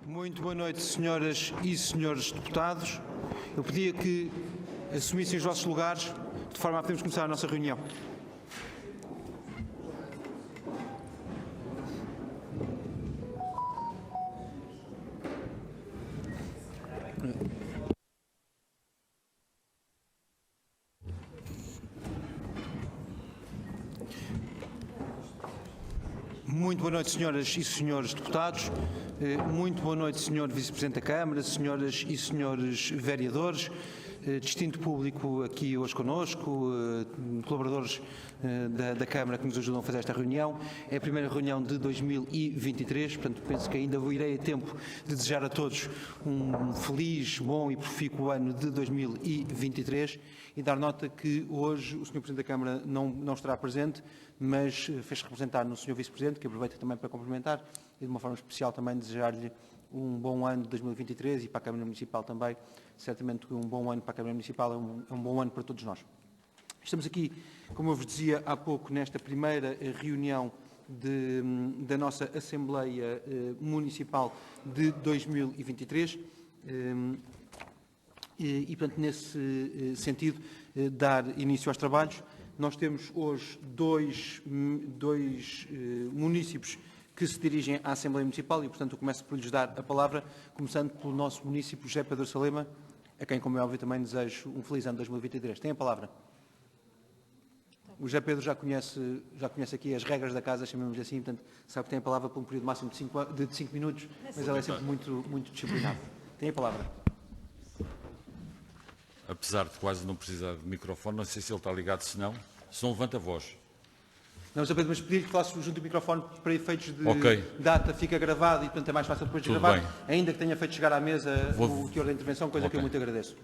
Muito boa noite, senhoras e senhores deputados. Eu pedia que assumissem os vossos lugares, de forma a podermos começar a nossa reunião. Muito boa noite, senhoras e senhores deputados. Muito boa noite, senhor Vice-Presidente da Câmara, senhoras e senhores vereadores, distinto público aqui hoje connosco, colaboradores da Câmara que nos ajudam a fazer esta reunião. É a primeira reunião de 2023, portanto penso que ainda irei a tempo de desejar a todos um feliz, bom e profícuo ano de 2023 e dar nota que hoje o senhor Presidente da Câmara não estará presente, mas fez-se representar no senhor Vice-Presidente, que aproveito também para cumprimentar e de uma forma especial também desejar-lhe um bom ano de 2023 e para a Câmara Municipal também. Certamente um bom ano para a Câmara Municipal é um bom ano para todos nós. Estamos aqui, como eu vos dizia há pouco, nesta primeira reunião da nossa Assembleia Municipal de 2023 e, portanto, nesse sentido, dar início aos trabalhos. Nós temos hoje dois munícipes que se dirigem à Assembleia Municipal e, portanto, eu começo por lhes dar a palavra, começando pelo nosso município José Pedro Salema, a quem, como é óbvio, também desejo um feliz ano de 2023. Tem a palavra. O José Pedro já conhece aqui as regras da casa, chamemos-lhe assim, portanto, sabe que tem a palavra por um período máximo de 5 minutos, mas ele é sempre muito disciplinado. Tem a palavra. Apesar de quase não precisar de microfone, não sei se ele está ligado, se não levanta a voz. Não, José Pedro, mas pedir que falasse junto do microfone para efeitos de data, fica gravado e, portanto, é mais fácil depois de gravar, ainda que tenha feito chegar à mesa o teor da intervenção, coisa que eu muito agradeço.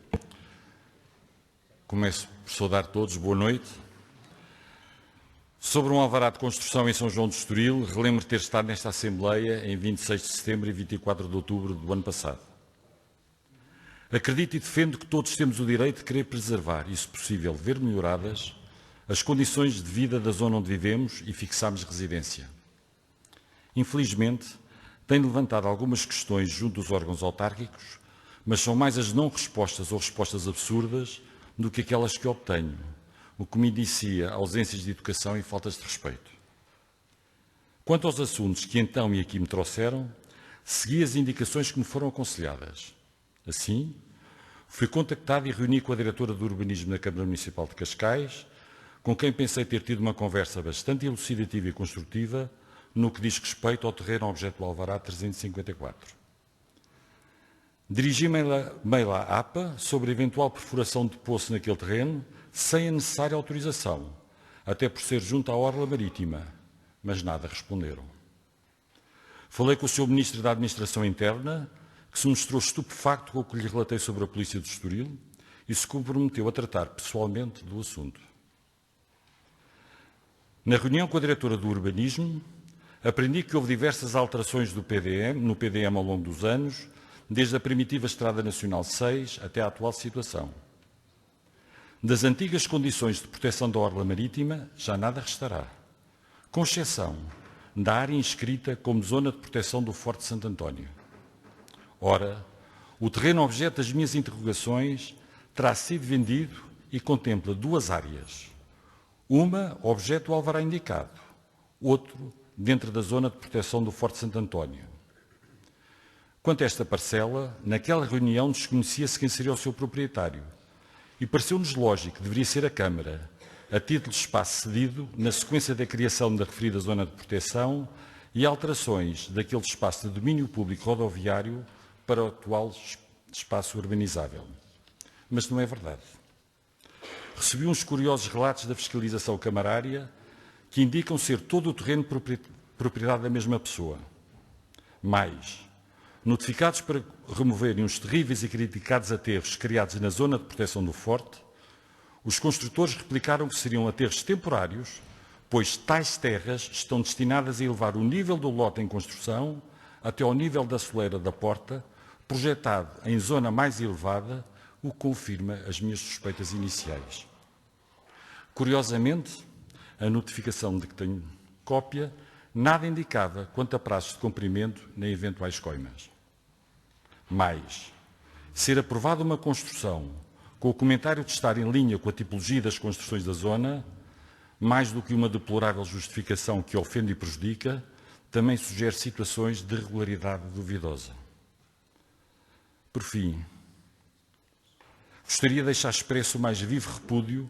Começo por saudar todos, boa noite. Sobre um alvará de construção em São João de Estoril, relembro ter estado nesta Assembleia em 26 de setembro e 24 de outubro do ano passado. Acredito e defendo que todos temos o direito de querer preservar e, se possível, ver melhoradas as condições de vida da zona onde vivemos e fixamos residência. Infelizmente, tenho levantado algumas questões junto dos órgãos autárquicos, mas são mais as não-respostas ou respostas absurdas do que aquelas que obtenho, o que me indicia ausências de educação e faltas de respeito. Quanto aos assuntos que então e aqui me trouxeram, segui as indicações que me foram aconselhadas. Assim, fui contactado e reuni com a diretora do Urbanismo da Câmara Municipal de Cascais, com quem pensei ter tido uma conversa bastante elucidativa e construtiva no que diz respeito ao terreno objeto do Alvará 354. Dirigi-me mail à APA sobre eventual perfuração de poço naquele terreno, sem a necessária autorização, até por ser junto à orla marítima, mas nada responderam. Falei com o Sr. Ministro da Administração Interna, que se mostrou estupefacto com o que lhe relatei sobre a Polícia de Estoril e se comprometeu a tratar pessoalmente do assunto. Na reunião com a diretora do Urbanismo, aprendi que houve diversas alterações no PDM ao longo dos anos, desde a primitiva Estrada Nacional 6 até à atual situação. Das antigas condições de proteção da orla marítima, já nada restará, com exceção da área inscrita como Zona de Proteção do Forte Santo António. Ora, o terreno objeto das minhas interrogações terá sido vendido e contempla duas áreas. Uma, objeto do alvará indicado, outro, dentro da Zona de Proteção do Forte Santo António. Quanto a esta parcela, naquela reunião desconhecia-se quem seria o seu proprietário e pareceu-nos lógico que deveria ser a Câmara, a título de espaço cedido na sequência da criação da referida Zona de Proteção e alterações daquele espaço de domínio público rodoviário para o atual espaço urbanizável. Mas não é verdade. Recebi uns curiosos relatos da fiscalização camarária que indicam ser todo o terreno propriedade da mesma pessoa. Mais, notificados para removerem os terríveis e criticados aterros criados na Zona de Proteção do Forte, os construtores replicaram que seriam aterros temporários, pois tais terras estão destinadas a elevar o nível do lote em construção até ao nível da soleira da porta, projetado em zona mais elevada, o que confirma as minhas suspeitas iniciais. Curiosamente, a notificação de que tenho cópia nada indicava quanto a prazos de cumprimento nem eventuais coimas. Mais, ser aprovada uma construção com o comentário de estar em linha com a tipologia das construções da zona, mais do que uma deplorável justificação que ofende e prejudica, também sugere situações de regularidade duvidosa. Por fim, gostaria de deixar expresso o mais vivo repúdio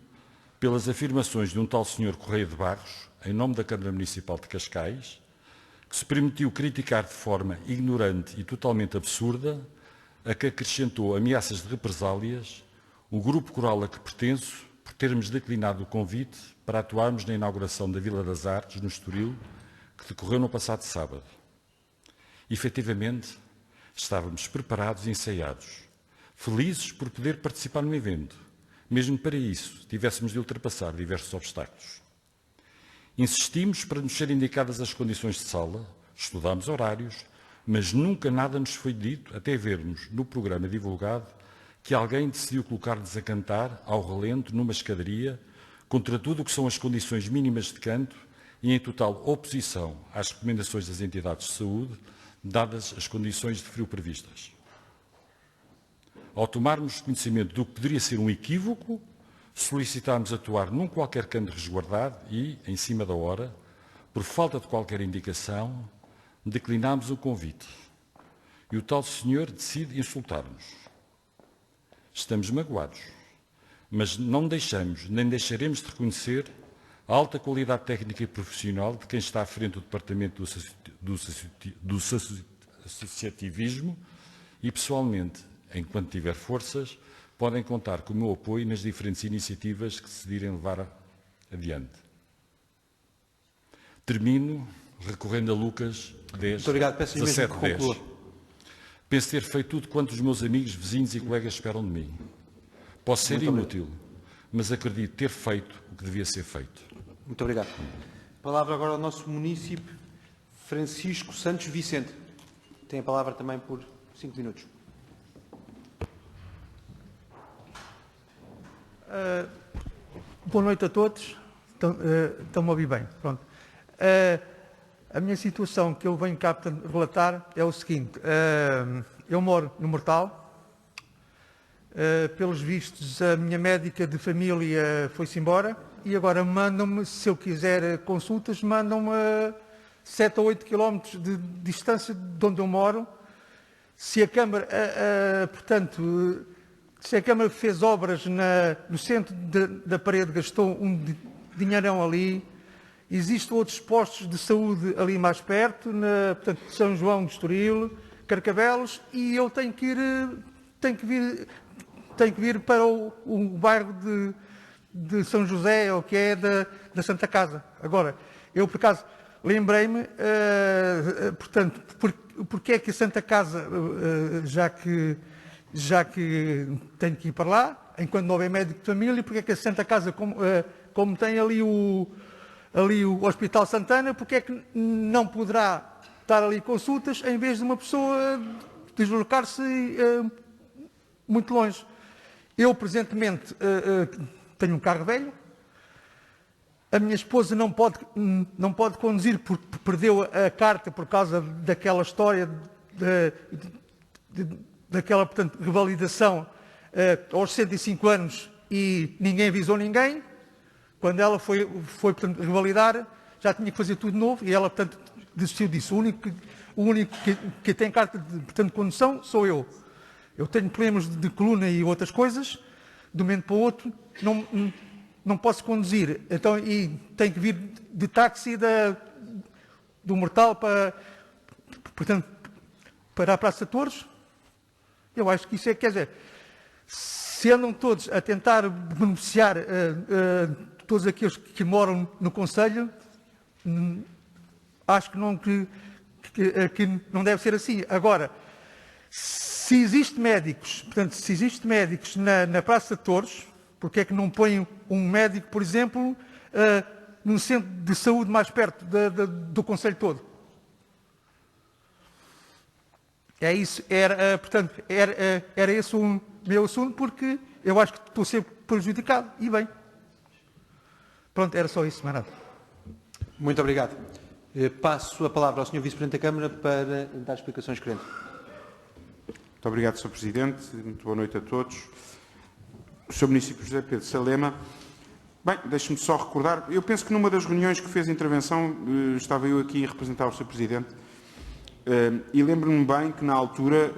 pelas afirmações de um tal Sr. Correia de Barros, em nome da Câmara Municipal de Cascais, que se permitiu criticar de forma ignorante e totalmente absurda, a que acrescentou ameaças de represálias, o grupo coral a que pertenço, por termos declinado o convite para atuarmos na inauguração da Vila das Artes, no Estoril, que decorreu no passado sábado. Efetivamente, estávamos preparados e ensaiados, felizes por poder participar no evento, mesmo para isso tivéssemos de ultrapassar diversos obstáculos. Insistimos para nos serem indicadas as condições de sala, estudámos horários, mas nunca nada nos foi dito até vermos no programa divulgado que alguém decidiu colocar-nos a cantar ao relento numa escadaria contra tudo o que são as condições mínimas de canto e em total oposição às recomendações das entidades de saúde, dadas as condições de frio previstas. Ao tomarmos conhecimento do que poderia ser um equívoco, solicitámos atuar num qualquer canto resguardado e, em cima da hora, por falta de qualquer indicação, declinámos o convite. E o tal senhor decide insultar-nos. Estamos magoados, mas não deixamos nem deixaremos de reconhecer a alta qualidade técnica e profissional de quem está à frente do Departamento do Associativismo e, pessoalmente, enquanto tiver forças, podem contar com o meu apoio nas diferentes iniciativas que decidirem levar adiante. Termino recorrendo a Lucas 10, Muito obrigado. Peço 17, mesmo que 10. conclua. Penso ter feito tudo quanto os meus amigos, vizinhos e colegas esperam de mim. Posso ser inútil, mas acredito ter feito o que devia ser feito. Muito obrigado. Palavra agora ao nosso munícipe Francisco Santos Vicente. Tem a palavra também por 5 minutos. Boa noite a todos. Estão-me a ouvir bem. Pronto. A minha situação que eu venho cá relatar é o seguinte. Eu moro no Mortal. Pelos vistos, a minha médica de família foi-se embora e agora mandam-me, se eu quiser consultas, mandam-me 7 ou 8 quilómetros de distância de onde eu moro. Se a Câmara, portanto, se a Câmara fez obras no centro da parede, gastou um dinheirão ali. Existem outros postos de saúde ali mais perto, portanto, São João de Estoril, Carcavelos, e eu tenho que vir para o bairro de São José, ou que é da Santa Casa. Agora, eu por acaso lembrei-me, portanto, porque é que a Santa Casa, já que tenho que ir para lá, enquanto não houver médico de família, porque é que a Santa Casa, como tem ali o Hospital Santana, porque é que não poderá estar ali consultas em vez de uma pessoa deslocar-se muito longe? Eu, presentemente, tenho um carro velho, a minha esposa não pode conduzir porque perdeu a carta por causa daquela história, daquela, portanto, revalidação aos 65 anos e ninguém avisou ninguém. Quando ela foi portanto, revalidar, já tinha que fazer tudo de novo e ela, portanto, desistiu disso. O único que tem carta de condução sou eu. Eu tenho problemas de coluna e outras coisas, de um momento para o outro, não posso conduzir. Então, e tenho que vir de táxi do Mortal portanto, para a Praça de Torres. Eu acho que isso é, quer dizer, se andam todos a tentar beneficiar todos aqueles que moram no Conselho, acho que não deve ser assim. Agora, se existe médicos, portanto, se existe médicos na Praça de Torres, porque é que não põem um médico, por exemplo, num centro de saúde mais perto do Conselho todo? É isso, portanto, era esse o meu assunto, porque eu acho que estou a ser prejudicado, e bem. Pronto, era só isso, mais nada. Muito obrigado. Passo a palavra ao Sr. Vice-Presidente da Câmara para dar explicações, querendo. Muito obrigado, Sr. Presidente. Muito boa noite a todos. O Sr. Município José Pedro Salema. Bem, deixe-me só recordar, eu penso que numa das reuniões que fez intervenção, estava eu aqui a representar o Sr. Presidente, e lembro-me bem que na altura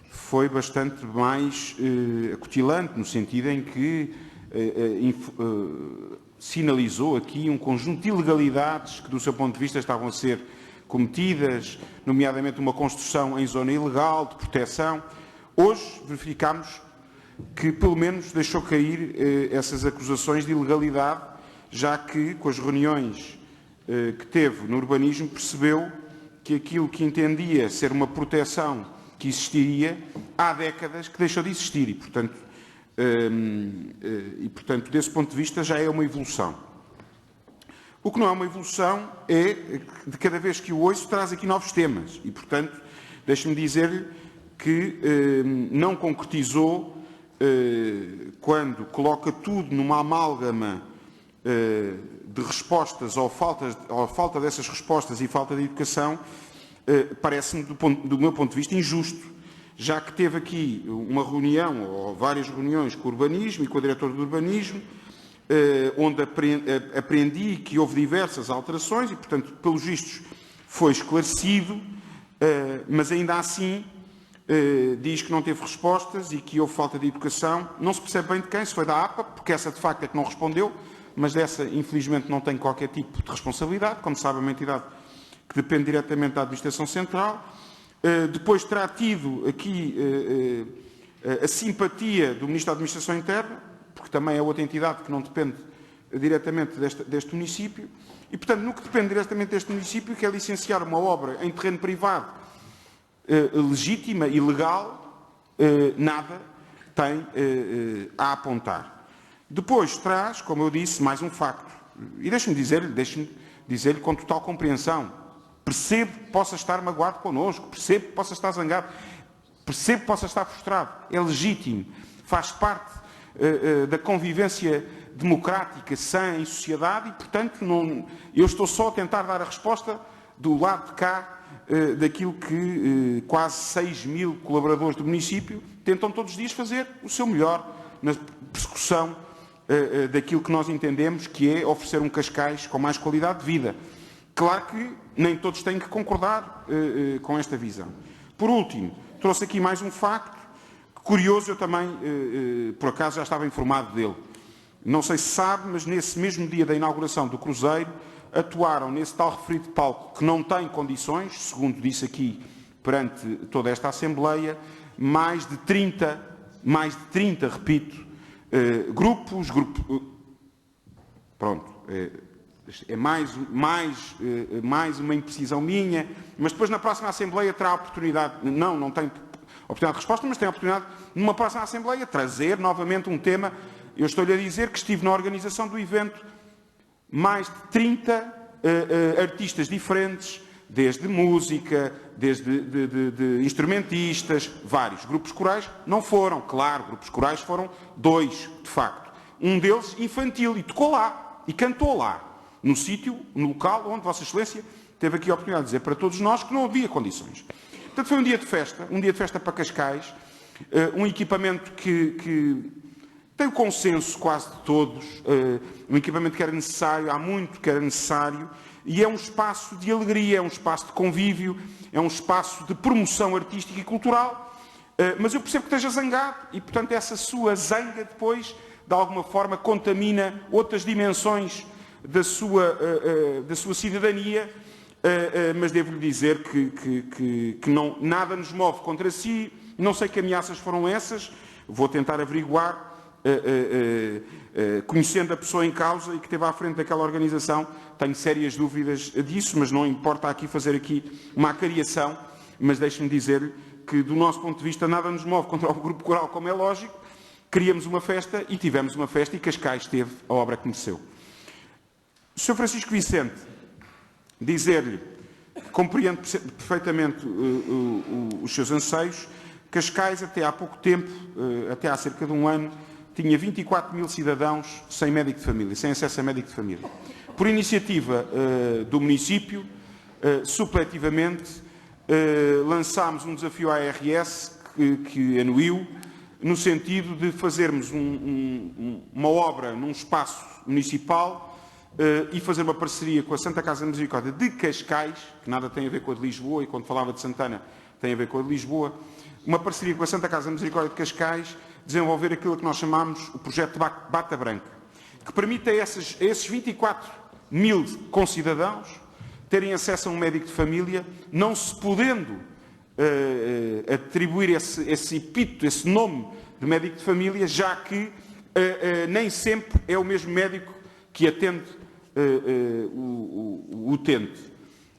foi bastante mais acutilante, no sentido em que sinalizou aqui um conjunto de ilegalidades que, do seu ponto de vista, estavam a ser cometidas, nomeadamente uma construção em zona ilegal, de proteção. Hoje verificamos que, pelo menos, deixou cair essas acusações de ilegalidade, já que, com as reuniões que teve no urbanismo, percebeu que aquilo que entendia ser uma proteção que existiria há décadas que deixou de existir e, portanto, desse ponto de vista, já é uma evolução. O que não é uma evolução é, de cada vez que o ouço, traz aqui novos temas e, portanto, deixe-me dizer-lhe que não concretizou quando coloca tudo numa amálgama de respostas ou falta dessas respostas e falta de educação, parece-me, do meu ponto de vista, injusto, já que teve aqui uma reunião, ou várias reuniões com o urbanismo e com a diretora do urbanismo, onde aprendi que houve diversas alterações e, portanto, pelos vistos, foi esclarecido, mas ainda assim diz que não teve respostas e que houve falta de educação. Não se percebe bem de quem, se foi da APA, porque essa de facto é que não respondeu, mas dessa, infelizmente, não tem qualquer tipo de responsabilidade, como sabe, é uma entidade que depende diretamente da Administração Central. Depois terá tido aqui a simpatia do Ministro da Administração Interna, porque também é outra entidade que não depende diretamente deste município, e, portanto, no que depende diretamente deste município, que é licenciar uma obra em terreno privado legítima e legal, nada tem a apontar. Depois traz, como eu disse, mais um facto. E deixe-me dizer-lhe com total compreensão. Percebo que possa estar magoado connosco, percebo que possa estar zangado, percebo que possa estar frustrado. É legítimo, faz parte da convivência democrática sã em sociedade e, portanto, eu estou só a tentar dar a resposta do lado de cá daquilo que quase 6 mil colaboradores do município tentam todos os dias fazer o seu melhor na persecução daquilo que nós entendemos que é oferecer um Cascais com mais qualidade de vida. Claro que nem todos têm que concordar com esta visão. Por último, trouxe aqui mais um facto, curioso, eu também, por acaso, já estava informado dele. Não sei se sabe, mas nesse mesmo dia da inauguração do Cruzeiro, atuaram nesse tal referido palco que não tem condições, segundo disse aqui perante toda esta Assembleia, mais de 30, repito, grupos, pronto, é mais uma imprecisão minha, mas depois na próxima Assembleia terá a oportunidade, não tem oportunidade de resposta, mas tem a oportunidade, numa próxima Assembleia, trazer novamente um tema. Eu estou-lhe a dizer que estive na organização do evento, mais de 30 artistas diferentes, desde música, desde de instrumentistas, vários. Grupos corais não foram, claro, grupos corais foram 2, de facto. Um deles infantil, e tocou lá, e cantou lá, no sítio, no local onde Vossa Excelência teve aqui a oportunidade de dizer para todos nós que não havia condições. Portanto, foi um dia de festa para Cascais, um equipamento que tem o consenso quase de todos, um equipamento que era necessário, há muito que era necessário, e é um espaço de alegria, é um espaço de convívio, é um espaço de promoção artística e cultural, mas eu percebo que esteja zangado, e, portanto, essa sua zanga depois, de alguma forma, contamina outras dimensões da sua cidadania, mas devo-lhe dizer que não, nada nos move contra si, não sei que ameaças foram essas, vou tentar averiguar, conhecendo a pessoa em causa e que esteve à frente daquela organização, tenho sérias dúvidas disso, mas não importa aqui fazer aqui uma acariação, mas deixe-me dizer-lhe que, do nosso ponto de vista, nada nos move contra o grupo coral, como é lógico. Queríamos uma festa e tivemos uma festa e Cascais teve a obra que mereceu. Sr. Francisco Vicente, dizer-lhe que compreendo perfeitamente os seus anseios. Cascais, até há pouco tempo, até há cerca de um ano, tinha 24 mil cidadãos sem médico de família, sem acesso a médico de família. Por iniciativa do município, supletivamente, lançámos um desafio à ARS que anuiu, no sentido de fazermos uma obra num espaço municipal e fazer uma parceria com a Santa Casa de Misericórdia de Cascais, que nada tem a ver com a de Lisboa, e quando falava de Santana tem a ver com a de Lisboa, uma parceria com a Santa Casa de Misericórdia de Cascais, desenvolver aquilo que nós chamamos o projeto Bata Branca, que permite a esses 24 mil concidadãos terem acesso a um médico de família, não se podendo atribuir esse epíteto, esse nome de médico de família, já que nem sempre é o mesmo médico que atende o utente.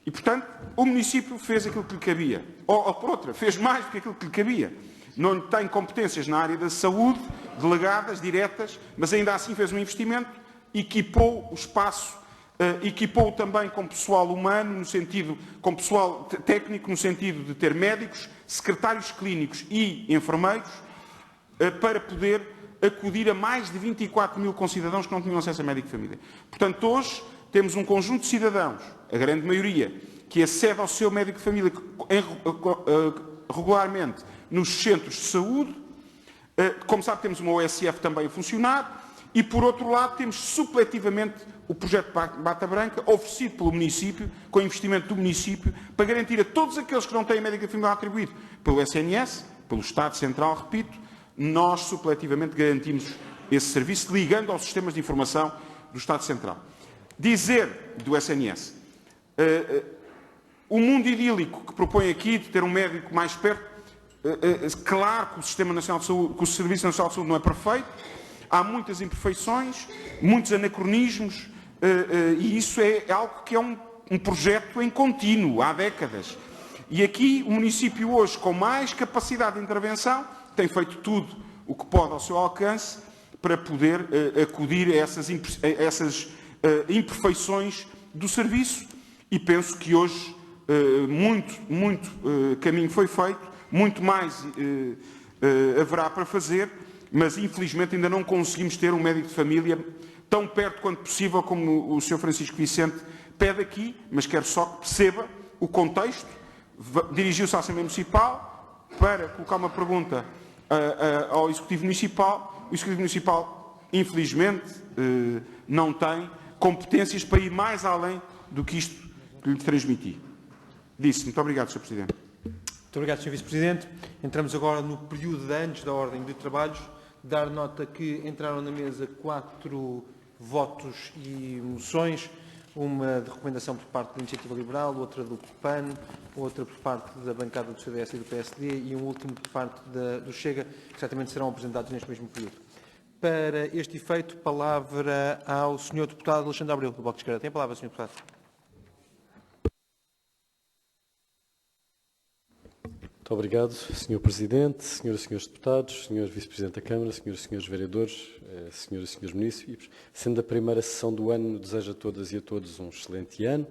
E, portanto, o município fez aquilo que lhe cabia. Ou, por outra, fez mais do que aquilo que lhe cabia. Não tem competências na área da saúde, delegadas, diretas, mas ainda assim fez um investimento, equipou o espaço, equipou também com pessoal humano, no sentido, com pessoal técnico, no sentido de ter médicos, secretários clínicos e enfermeiros, para poder acudir a mais de 24 mil concidadãos que não tinham acesso a médico de família. Portanto, hoje temos um conjunto de cidadãos, a grande maioria, que acede ao seu médico de família regularmente nos centros de saúde. Como sabe, temos uma OSF também a funcionar. E, por outro lado, temos supletivamente o projeto Bata Branca, oferecido pelo município, com investimento do município, para garantir a todos aqueles que não têm médico de família atribuído pelo SNS, pelo Estado Central, repito, nós supletivamente garantimos esse serviço, ligando aos sistemas de informação do Estado Central. Dizer do SNS, o mundo idílico que propõe aqui de ter um médico mais perto, claro que o Sistema Nacional de Saúde, que o Serviço Nacional de Saúde não é perfeito, há muitas imperfeições, muitos anacronismos, e isso é algo que é um projeto em contínuo, há décadas. E aqui o município hoje, com mais capacidade de intervenção, tem feito tudo o que pode ao seu alcance para poder acudir a essas imperfeições do serviço, e penso que hoje muito caminho foi feito, muito mais haverá para fazer, mas infelizmente ainda não conseguimos ter um médico de família tão perto quanto possível como o Sr. Francisco Vicente pede aqui, mas quero só que perceba o contexto. Dirigiu-se à Assembleia Municipal para colocar uma pergunta ao Executivo Municipal. O Executivo Municipal, infelizmente, não tem competências para ir mais além do que isto que lhe transmiti. Disse. Muito obrigado, Sr. Presidente. Muito obrigado, Sr. Vice-Presidente. Entramos agora no período de antes da ordem de trabalhos. Dar nota que entraram na mesa 4 votos e moções, uma de recomendação por parte da Iniciativa Liberal, outra do PAN, outra por parte da bancada do CDS e do PSD e um último por parte do Chega, que certamente serão apresentados neste mesmo período. Para este efeito, palavra ao Sr. Deputado Alexandre Abreu, do Bloco de Esquerda. Tem a palavra, Sr. Deputado. Muito obrigado, Sr. Presidente, Senhoras e Senhores Deputados, Sr. Vice-Presidente da Câmara, Senhoras e Senhores Vereadores, Senhoras e Senhores Municípios. Sendo a primeira sessão do ano, desejo a todas e a todos um excelente ano.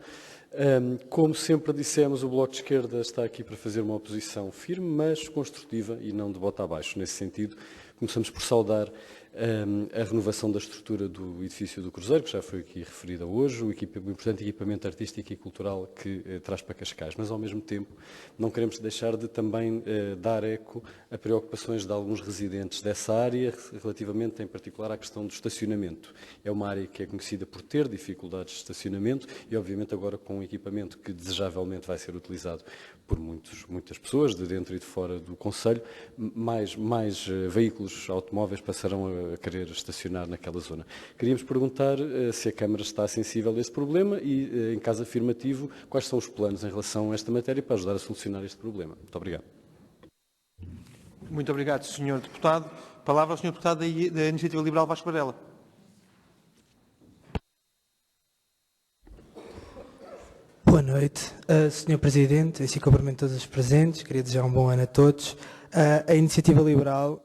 Como sempre dissemos, o Bloco de Esquerda está aqui para fazer uma oposição firme, mas construtiva e não de bota abaixo. Nesse sentido, começamos por saudar a renovação da estrutura do edifício do Cruzeiro, que já foi aqui referida hoje, o importante equipamento artístico e cultural que traz para Cascais, mas ao mesmo tempo não queremos deixar de também dar eco a preocupações de alguns residentes dessa área, relativamente em particular à questão do estacionamento. É uma área que é conhecida por ter dificuldades de estacionamento e obviamente agora com um equipamento que desejavelmente vai ser utilizado por muitas pessoas, de dentro e de fora do concelho, mais veículos automóveis passarão a querer estacionar naquela zona. Queríamos perguntar se a Câmara está sensível a esse problema e, em caso afirmativo, quais são os planos em relação a esta matéria para ajudar a solucionar este problema. Muito obrigado. Muito obrigado, Sr. Deputado. Palavra ao Sr. Deputado da Iniciativa Liberal, Vasco Varela. Boa noite, Sr. Presidente, assim cumprimento todos os presentes, queria desejar um bom ano a todos. A Iniciativa Liberal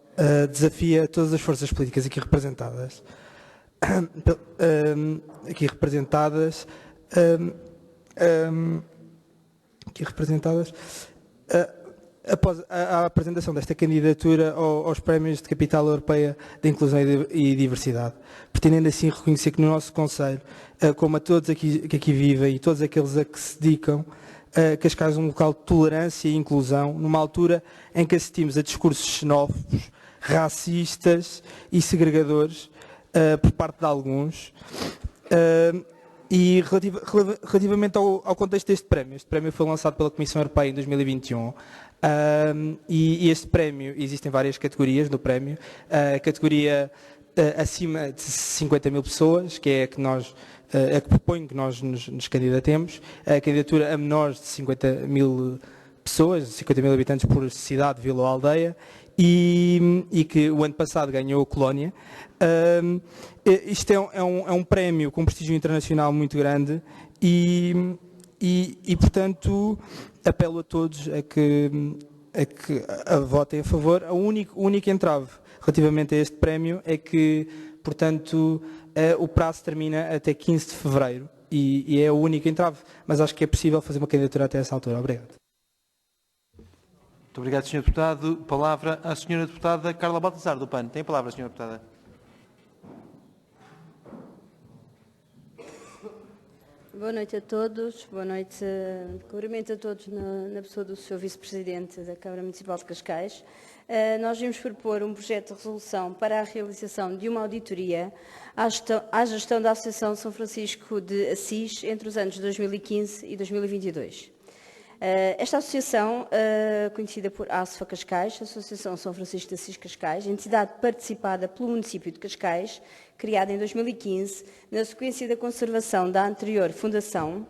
desafia todas as forças políticas aqui representadas, após a apresentação desta candidatura aos prémios de Capital Europeia de Inclusão e Diversidade, pretendendo assim reconhecer que no nosso Conselho, como a todos que aqui vivem e todos aqueles a que se dedicam, Cascais um local de tolerância e inclusão, numa altura em que assistimos a discursos xenófobos, racistas e segregadores por parte de alguns. E relativamente ao contexto deste prémio, este prémio foi lançado pela Comissão Europeia em 2021 e este prémio, existem várias categorias no prémio, a categoria acima de 50 mil pessoas, que é a que nós a que propõe que nós nos candidatemos, a candidatura a menores de 50 mil pessoas, 50 mil habitantes por cidade, vila ou aldeia, e que o ano passado ganhou a Colónia. Isto é um prémio com prestígio internacional muito grande e portanto, apelo a todos a que votem a favor. O único entrave relativamente a este prémio é que, portanto, o prazo termina até 15 de fevereiro e é o único entrave, mas acho que é possível fazer uma candidatura até essa altura. Obrigado. Muito obrigado, Sr. Deputado. Palavra à Sra. Deputada Carla Baltazar, do PAN. Tem a palavra, Sra. Deputada. Boa noite a todos, boa noite, cumprimento a todos na pessoa do Sr. Vice-Presidente da Câmara Municipal de Cascais. Nós vimos propor um projeto de resolução para a realização de uma auditoria à gestão da Associação São Francisco de Assis entre os anos 2015 e 2022. Esta associação, conhecida por ASFA Cascais, Associação São Francisco de Assis Cascais, entidade participada pelo município de Cascais, criada em 2015, na sequência da conservação da anterior fundação,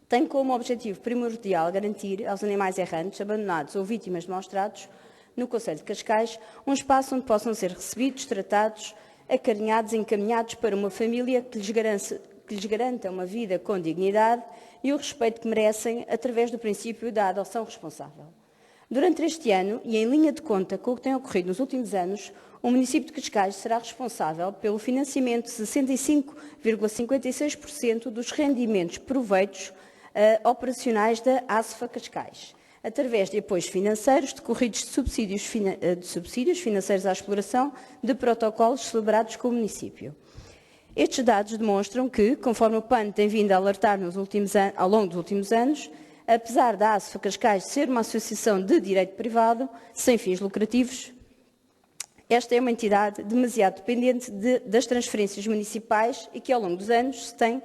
tem como objetivo primordial garantir aos animais errantes, abandonados ou vítimas de maus-tratos, no concelho de Cascais, um espaço onde possam ser recebidos, tratados, acarinhados e encaminhados para uma família que lhes garanta uma vida com dignidade e o respeito que merecem através do princípio da adoção responsável. Durante este ano, e em linha de conta com o que tem ocorrido nos últimos anos, o município de Cascais será responsável pelo financiamento de 65,56% dos rendimentos proveitos operacionais da ASFA Cascais, através de apoios financeiros decorridos de subsídios financeiros à exploração de protocolos celebrados com o município. Estes dados demonstram que, conforme o PAN tem vindo a alertar ao longo dos últimos anos, apesar da ASFA Cascais ser uma associação de direito privado, sem fins lucrativos, esta é uma entidade demasiado dependente das transferências municipais e que, ao longo dos anos, se tem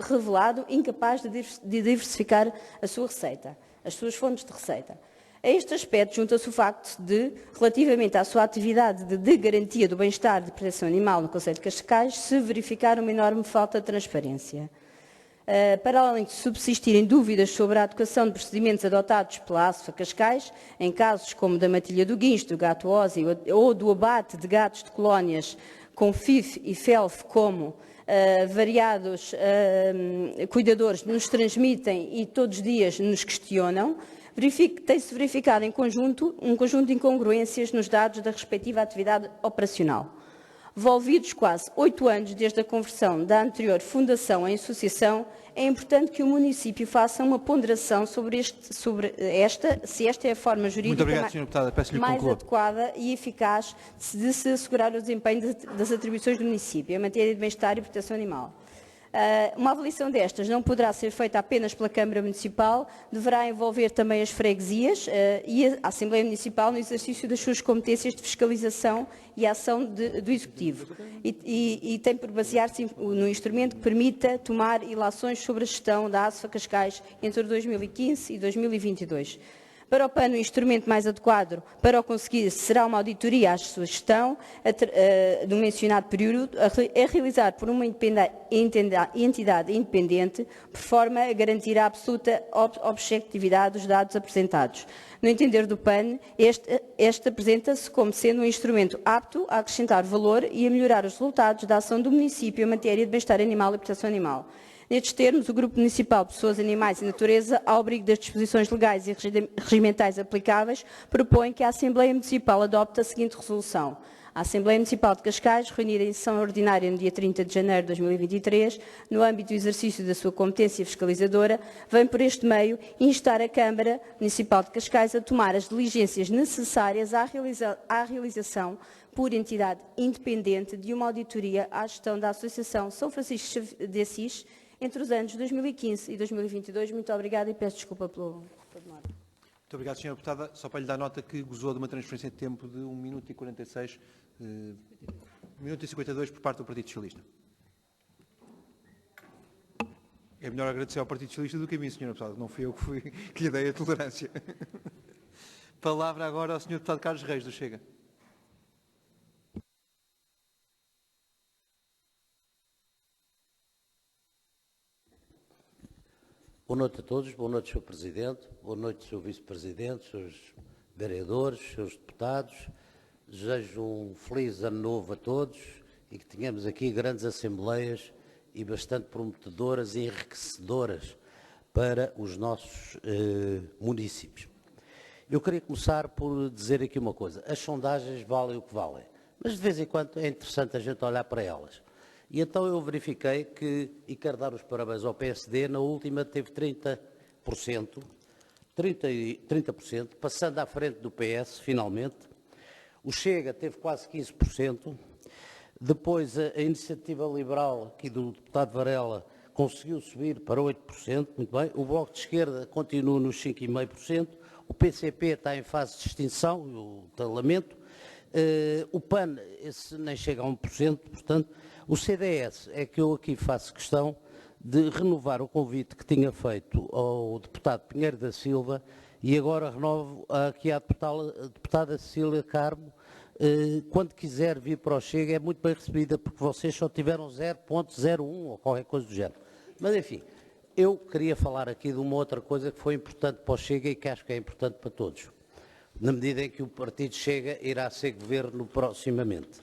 revelado incapaz de diversificar a sua receita, as suas fontes de receita. A este aspecto junta-se o facto de, relativamente à sua atividade de garantia do bem-estar de proteção animal no concelho de Cascais, se verificar uma enorme falta de transparência. Para além de subsistirem dúvidas sobre a adequação de procedimentos adotados pela ASFA Cascais, em casos como da matilha do guincho, do gato óseo ou do abate de gatos de colónias com FIF e FELF, como variados cuidadores nos transmitem e todos os dias nos questionam, tem-se verificado um conjunto de incongruências nos dados da respectiva atividade operacional. Volvidos quase 8 anos desde a conversão da anterior fundação em associação, é importante que o município faça uma ponderação sobre se esta é a forma jurídica mais adequada e eficaz de se assegurar o desempenho das atribuições do município em matéria de bem-estar e proteção animal. Uma avaliação destas não poderá ser feita apenas pela Câmara Municipal, deverá envolver também as freguesias e a Assembleia Municipal no exercício das suas competências de fiscalização e ação do Executivo. E tem por basear-se no instrumento que permita tomar ilações sobre a gestão da ASFA Cascais entre 2015 e 2022. Para o PAN, o instrumento mais adequado para o conseguir será uma auditoria à sua gestão do mencionado período, a realizar por uma entidade independente, por forma a garantir a absoluta objetividade dos dados apresentados. No entender do PAN, este apresenta-se como sendo um instrumento apto a acrescentar valor e a melhorar os resultados da ação do município em matéria de bem-estar animal e proteção animal. Nestes termos, o Grupo Municipal de Pessoas, Animais e Natureza, ao abrigo das disposições legais e regimentais aplicáveis, propõe que a Assembleia Municipal adopte a seguinte resolução. A Assembleia Municipal de Cascais, reunida em sessão ordinária no dia 30 de janeiro de 2023, no âmbito do exercício da sua competência fiscalizadora, vem por este meio instar a Câmara Municipal de Cascais a tomar as diligências necessárias à realização por entidade independente de uma auditoria à gestão da Associação São Francisco de Assis entre os anos 2015 e 2022. Muito obrigada e peço desculpa pela demora. Muito obrigado, Sra. Deputada. Só para lhe dar nota que gozou de uma transferência de tempo de 1 minuto e 46, 1 minuto e 52 por parte do Partido Socialista. É melhor agradecer ao Partido Socialista do que a mim, Sra. Deputada. Não fui eu que lhe dei a tolerância. Palavra agora ao Sr. Deputado Carlos Reis, do Chega. Boa noite a todos, boa noite, Sr. Presidente, boa noite, Sr. Vice-Presidente, Srs. Vereadores, Srs. Deputados. Desejo um feliz ano novo a todos e que tenhamos aqui grandes assembleias e bastante prometedoras e enriquecedoras para os nossos municípios. Eu queria começar por dizer aqui uma coisa. As sondagens valem o que valem, mas de vez em quando é interessante a gente olhar para elas. E então eu verifiquei que, e quero dar os parabéns ao PSD, na última teve 30%, passando à frente do PS, finalmente. O Chega teve quase 15%. Depois a Iniciativa Liberal, aqui do deputado Varela, conseguiu subir para 8%, muito bem. O Bloco de Esquerda continua nos 5,5%. O PCP está em fase de extinção, eu lamento. O PAN, esse nem chega a 1%, portanto. O CDS é que eu aqui faço questão de renovar o convite que tinha feito ao deputado Pinheiro da Silva e agora renovo aqui à deputada Cecília Carmo. Quando quiser vir para o Chega é muito bem recebida, porque vocês só tiveram 0,01 ou qualquer coisa do género. Mas, enfim, eu queria falar aqui de uma outra coisa que foi importante para o Chega e que acho que é importante para todos, na medida em que o partido Chega irá ser governo proximamente.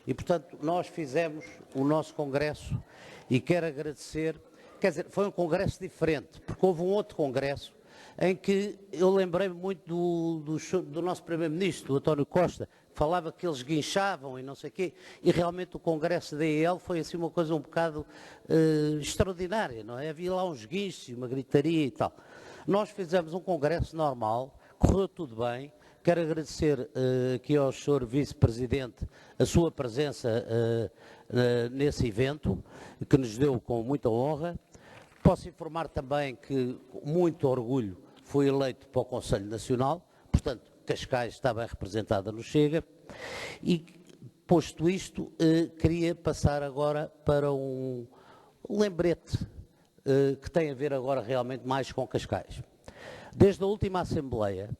E, portanto, nós fizemos o nosso congresso e quero agradecer, quer dizer, foi um congresso diferente, porque houve um outro congresso em que eu lembrei-me muito do nosso primeiro-ministro, do António Costa, falava que eles guinchavam e não sei o quê, e realmente o congresso da EL foi assim uma coisa um bocado extraordinária, não é? Havia lá uns guinchos, uma gritaria e tal. Nós fizemos um congresso normal, correu tudo bem. Quero agradecer aqui ao Sr. Vice-Presidente a sua presença nesse evento, que nos deu com muita honra. Posso informar também que, com muito orgulho, fui eleito para o Conselho Nacional, portanto, Cascais está bem representada no Chega. E, posto isto, queria passar agora para um lembrete que tem a ver agora realmente mais com Cascais. Desde a última Assembleia,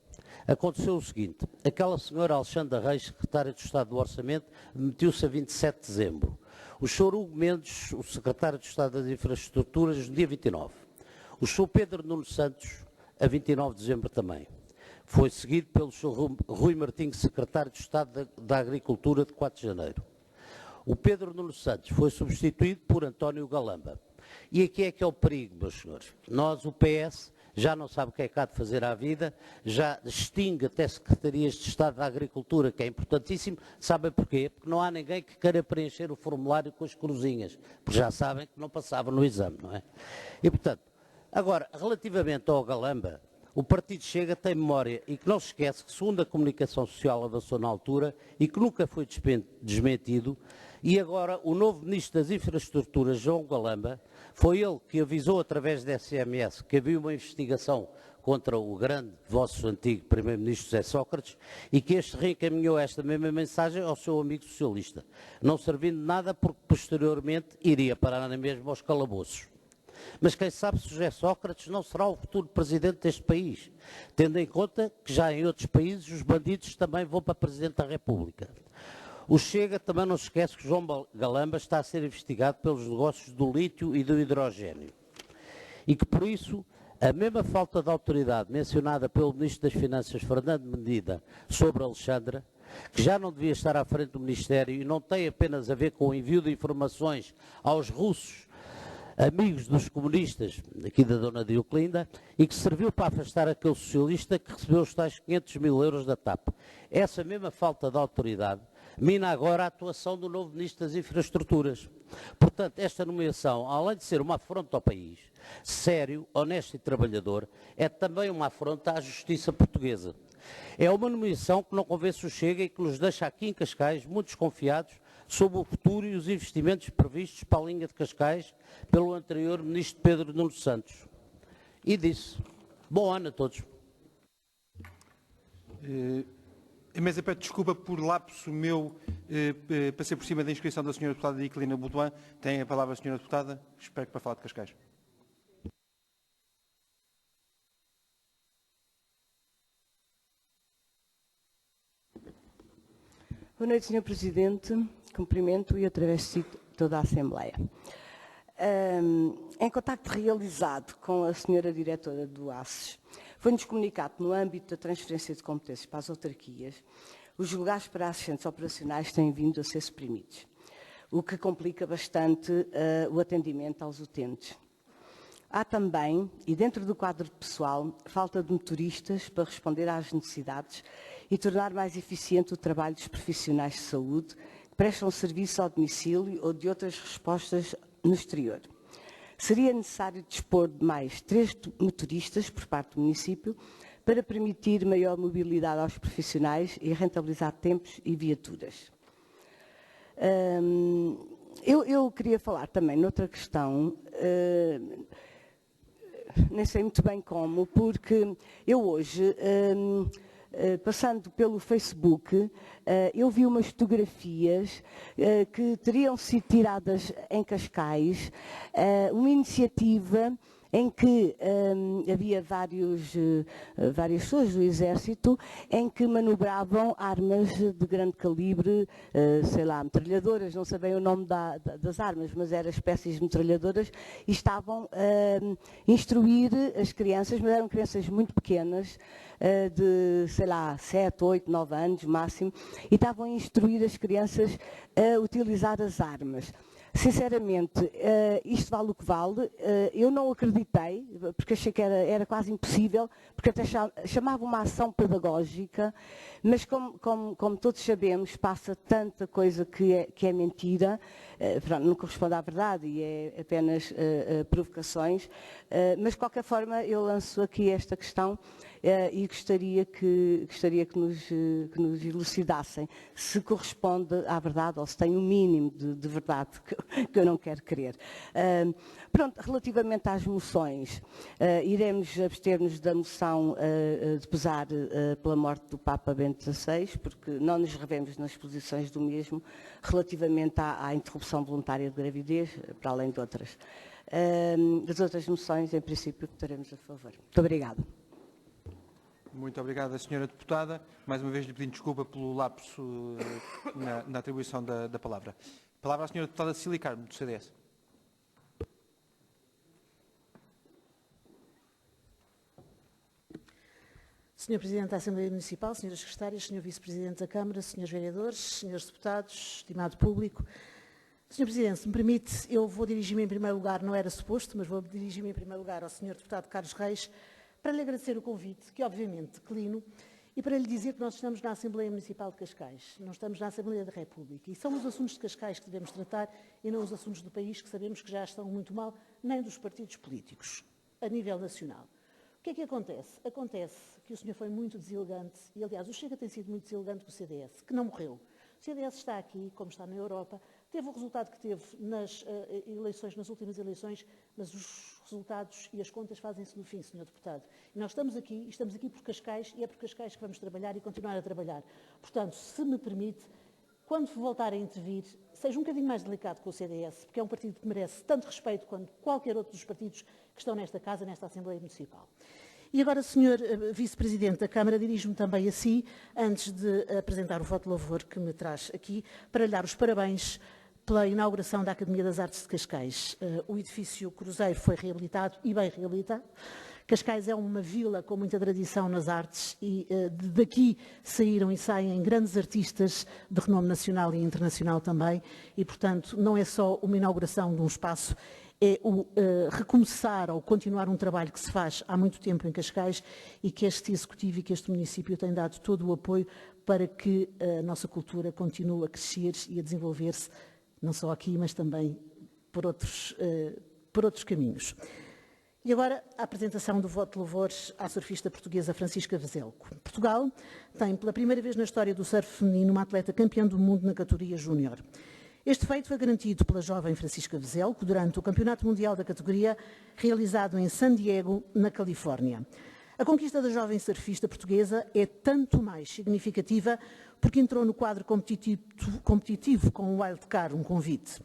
aconteceu o seguinte: aquela senhora Alexandra Reis, secretária de Estado do Orçamento, demitiu-se a 27 de dezembro. O Sr. Hugo Mendes, o secretário de Estado das Infraestruturas, no dia 29. O Sr. Pedro Nuno Santos, a 29 de dezembro também. Foi seguido pelo Sr. Rui Martins, secretário de Estado da Agricultura, de 4 de janeiro. O Pedro Nuno Santos foi substituído por António Galamba. E aqui é que é o perigo, meus senhores. Nós, o PS, já não sabe o que é que há de fazer à vida, já extingue até secretarias de Estado da Agricultura, que é importantíssimo. Sabem porquê? Porque não há ninguém que queira preencher o formulário com as cruzinhas, porque já sabem que não passavam no exame, não é? E, portanto, agora, relativamente ao Galamba, o Partido Chega tem memória e que não se esquece que, segundo a comunicação social avançou na altura e que nunca foi desmentido, e agora o novo Ministro das Infraestruturas, João Galamba, foi ele que avisou através da SMS que havia uma investigação contra o grande vosso antigo Primeiro-Ministro José Sócrates e que este reencaminhou esta mesma mensagem ao seu amigo socialista, não servindo de nada porque posteriormente iria parar na mesma aos calabouços. Mas quem sabe se José Sócrates não será o futuro presidente deste país, tendo em conta que já em outros países os bandidos também vão para Presidente da República. O Chega também não se esquece que João Galamba está a ser investigado pelos negócios do lítio e do hidrogênio. E que, por isso, a mesma falta de autoridade mencionada pelo Ministro das Finanças, Fernando Medina, sobre Alexandra, que já não devia estar à frente do Ministério e não tem apenas a ver com o envio de informações aos russos, amigos dos comunistas, aqui da Dona Dioclinda, e que serviu para afastar aquele socialista que recebeu os tais 500 mil euros da TAP. Essa mesma falta de autoridade mina agora a atuação do novo Ministro das Infraestruturas. Portanto, esta nomeação, além de ser uma afronta ao país, sério, honesto e trabalhador, é também uma afronta à justiça portuguesa. É uma nomeação que não convence o Chega e que nos deixa aqui em Cascais muito desconfiados sobre o futuro e os investimentos previstos para a linha de Cascais pelo anterior Ministro Pedro Nuno Santos. E disse: bom ano a todos. A mesa pede desculpa por lapso meu, passei por cima da inscrição da Sra. Deputada Diclina Baudouin. Tem a palavra a Sra. Deputada. Espero que para falar de Cascais. Boa noite, Sr. Presidente. Cumprimento e através de si toda a Assembleia. Em contacto realizado com a Sra. Diretora do ACES, foi-nos comunicado no âmbito da transferência de competências para as autarquias, os lugares para assistentes operacionais têm vindo a ser suprimidos, o que complica bastante o atendimento aos utentes. Há também, e dentro do quadro de pessoal, falta de motoristas para responder às necessidades e tornar mais eficiente o trabalho dos profissionais de saúde que prestam serviço ao domicílio ou de outras respostas no exterior. Seria necessário dispor de mais 3 motoristas por parte do município para permitir maior mobilidade aos profissionais e rentabilizar tempos e viaturas. Eu queria falar também noutra questão, nem sei muito bem como, porque eu hoje, passando pelo Facebook, eu vi umas fotografias que teriam sido tiradas em Cascais, uma iniciativa em que havia várias pessoas do Exército em que manobravam armas de grande calibre, sei lá, metralhadoras, não sei bem o nome das armas, mas eram espécies de metralhadoras, e estavam a instruir as crianças, mas eram crianças muito pequenas, de, sei lá, 7, 8, 9 anos máximo, e estavam a instruir as crianças a utilizar as armas. Sinceramente, isto vale o que vale. Eu não acreditei, porque achei que era quase impossível, porque até chamava uma ação pedagógica, mas como todos sabemos, passa tanta coisa que é mentira, não corresponde à verdade e é apenas provocações, mas de qualquer forma eu lanço aqui esta questão e gostaria que nos elucidassem se corresponde à verdade ou se tem um mínimo de verdade que eu não quero crer. Pronto, relativamente às moções, iremos abster-nos da moção de pesar pela morte do Papa Bento XVI, porque não nos revemos nas posições do mesmo relativamente à interrupção voluntária de gravidez, para além de outras. Das outras moções, em princípio, votaremos a favor. Muito obrigada. Muito obrigado, Sra. Deputada. Mais uma vez lhe pedindo desculpa pelo lapso na atribuição da palavra. Palavra à Sra. Deputada Cecília Carmo, do CDS. Sr. Presidente da Assembleia Municipal, Sras. Secretárias, Sr. Vice-Presidente da Câmara, Srs. Vereadores, Srs. Deputados, estimado público. Sr. Presidente, se me permite, eu vou dirigir-me em primeiro lugar, não era suposto, mas vou dirigir-me em primeiro lugar ao Sr. Deputado Carlos Reis, para lhe agradecer o convite, que obviamente declino, e para lhe dizer que nós estamos na Assembleia Municipal de Cascais, não estamos na Assembleia da República, e são os assuntos de Cascais que devemos tratar e não os assuntos do país, que sabemos que já estão muito mal, nem dos partidos políticos, a nível nacional. O que é que acontece? Acontece que o senhor foi muito deselegante, e aliás o Chega tem sido muito deselegante com o CDS, que não morreu. O CDS está aqui, como está na Europa, teve o resultado que teve nas nas últimas eleições, mas os resultados e as contas fazem-se no fim, Sr. Deputado. E nós estamos aqui por Cascais, e é por Cascais que vamos trabalhar e continuar a trabalhar. Portanto, se me permite, quando voltar a intervir, seja um bocadinho mais delicado com o CDS, porque é um partido que merece tanto respeito quanto qualquer outro dos partidos que estão nesta Casa, nesta Assembleia Municipal. E agora, Sr. Vice-Presidente da Câmara, dirijo-me também a si, antes de apresentar o voto de louvor que me traz aqui, para lhe dar os parabéns pela inauguração da Academia das Artes de Cascais. O edifício Cruzeiro foi reabilitado e bem reabilitado. Cascais é uma vila com muita tradição nas artes e daqui saíram e saem grandes artistas de renome nacional e internacional também e, portanto, não é só uma inauguração de um espaço, é o recomeçar ou continuar um trabalho que se faz há muito tempo em Cascais e que este Executivo e que este município têm dado todo o apoio para que a nossa cultura continue a crescer e a desenvolver-se, não só aqui, mas também por outros caminhos. E agora, a apresentação do voto de louvores à surfista portuguesa Francisca Vezelco. Portugal tem, pela primeira vez na história do surf feminino, uma atleta campeã do mundo na categoria júnior. Este feito foi garantido pela jovem Francisca Vezelco durante o Campeonato Mundial da categoria realizado em San Diego, na Califórnia. A conquista da jovem surfista portuguesa é tanto mais significativa porque entrou no quadro competitivo com o wildcard, um convite.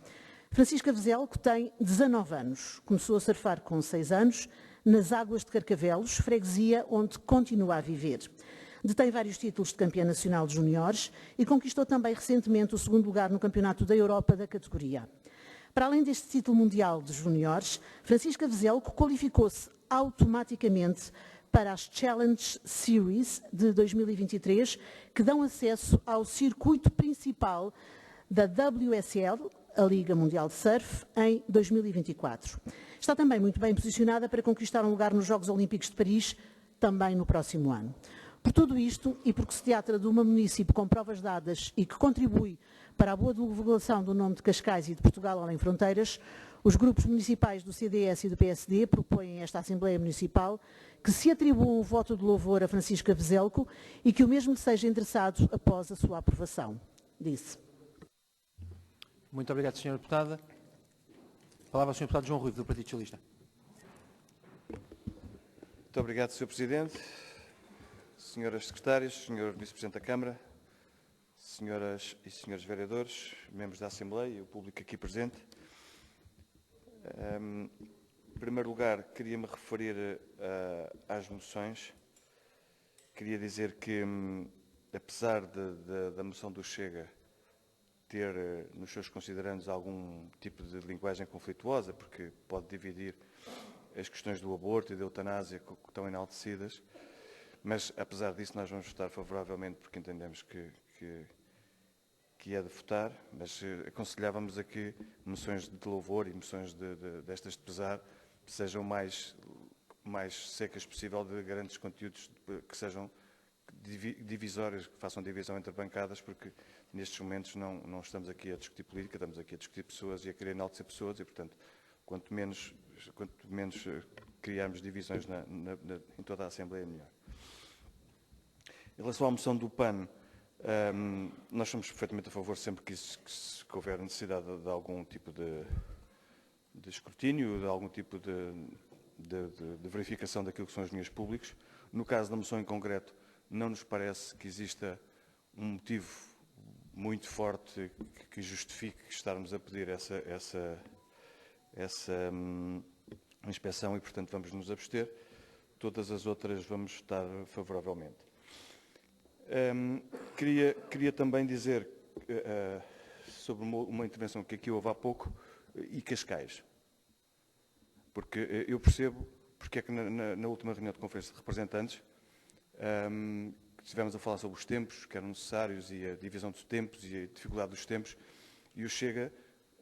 Francisca Vezelco tem 19 anos. Começou a surfar com 6 anos nas águas de Carcavelos, freguesia onde continua a viver. Detém vários títulos de campeã nacional de juniores e conquistou também recentemente o 2º lugar no Campeonato da Europa da categoria. Para além deste título mundial de juniores, Francisca Vezelco qualificou-se automaticamente para as Challenge Series de 2023, que dão acesso ao circuito principal da WSL, a Liga Mundial de Surf, em 2024. Está também muito bem posicionada para conquistar um lugar nos Jogos Olímpicos de Paris, também no próximo ano. Por tudo isto, e porque se trata de uma município com provas dadas e que contribui para a boa divulgação do nome de Cascais e de Portugal além fronteiras, os grupos municipais do CDS e do PSD propõem a esta Assembleia Municipal que se atribua um voto de louvor a Francisca Vezelco e que o mesmo seja endereçado após a sua aprovação. Disse. Muito obrigado, Sra. Deputada. A palavra ao Sr. Deputado João Ruivo, do Partido Socialista. Muito obrigado, Sr. Presidente. Senhoras Secretárias, Sr. Vice-Presidente da Câmara, Senhoras e Senhores Vereadores, membros da Assembleia e o público aqui presente. Em primeiro lugar, queria-me referir às moções. Queria dizer que, apesar da moção do Chega ter nos seus considerandos algum tipo de linguagem conflituosa, porque pode dividir as questões do aborto e da eutanásia que estão enaltecidas, mas, apesar disso, nós vamos votar favoravelmente porque entendemos que é de votar, mas aconselhávamos a que moções de louvor e moções destas de pesar sejam mais secas possível, de grandes conteúdos que sejam divisórias, que façam divisão entre bancadas, porque nestes momentos não estamos aqui a discutir política, estamos aqui a discutir pessoas e a querer enaltecer pessoas e, portanto, quanto menos criarmos divisões em toda a Assembleia, melhor. Em relação à moção do PAN, nós somos perfeitamente a favor sempre que houver necessidade de algum tipo de escrutínio, de algum tipo de verificação daquilo que são os dinheiros públicos. No caso da moção em concreto, não nos parece que exista um motivo muito forte que justifique estarmos a pedir essa inspeção e, portanto, vamos nos abster. Todas as outras vamos votar favoravelmente. Queria também dizer sobre uma intervenção que aqui houve há pouco, e Cascais. Porque eu percebo porque é que na última reunião de conferência de representantes estivemos a falar sobre os tempos que eram necessários e a divisão dos tempos e a dificuldade dos tempos, e o Chega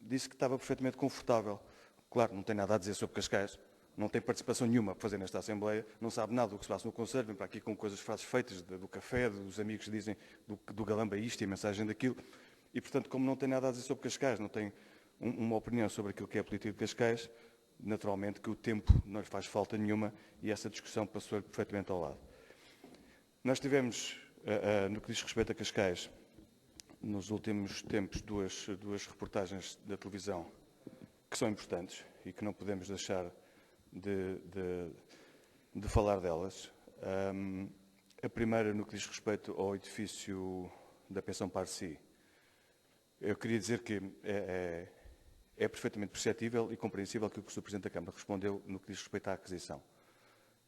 disse que estava perfeitamente confortável. Claro, não tem nada a dizer sobre Cascais, não tem participação nenhuma a fazer nesta Assembleia, não sabe nada do que se passa no Conselho, vem para aqui com frases feitas do café, dos amigos que dizem do galamba isto e a mensagem daquilo, e, portanto, como não tem nada a dizer sobre Cascais, não tem uma opinião sobre aquilo que é a política de Cascais, naturalmente que o tempo não lhe faz falta nenhuma e essa discussão passou-lhe perfeitamente ao lado. Nós tivemos, no que diz respeito a Cascais, nos últimos tempos, duas reportagens da televisão que são importantes e que não podemos deixar de falar delas. A primeira, no que diz respeito ao edifício da pensão Parsi. Eu queria dizer que é perfeitamente perceptível e compreensível aquilo que o Sr. Presidente da Câmara respondeu no que diz respeito à aquisição.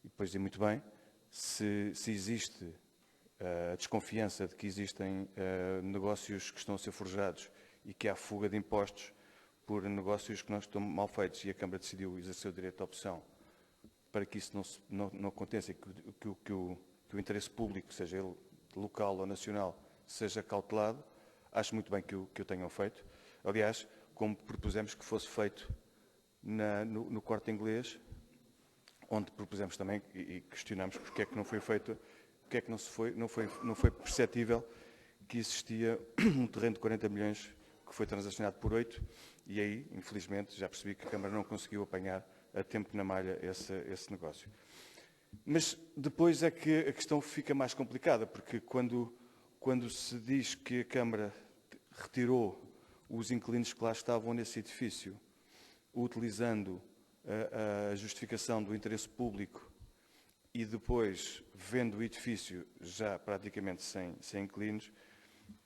E depois diz muito bem, se existe a desconfiança de que existem negócios que estão a ser forjados e que há fuga de impostos por negócios que não estão mal feitos e a Câmara decidiu exercer o direito de opção para que isso não aconteça e que o interesse público, seja ele local ou nacional, seja cautelado, acho muito bem que o tenham feito. Aliás, como propusemos que fosse feito no Corte Inglês, onde propusemos também e questionamos porque é que não foi feito, porque é que não foi perceptível que existia um terreno de 40 milhões que foi transacionado por 8, e aí, infelizmente, já percebi que a Câmara não conseguiu apanhar a tempo na malha esse negócio. Mas depois é que a questão fica mais complicada, porque quando se diz que a Câmara retirou os inquilinos que lá estavam nesse edifício, utilizando a justificação do interesse público e depois vendo o edifício já praticamente sem inquilinos,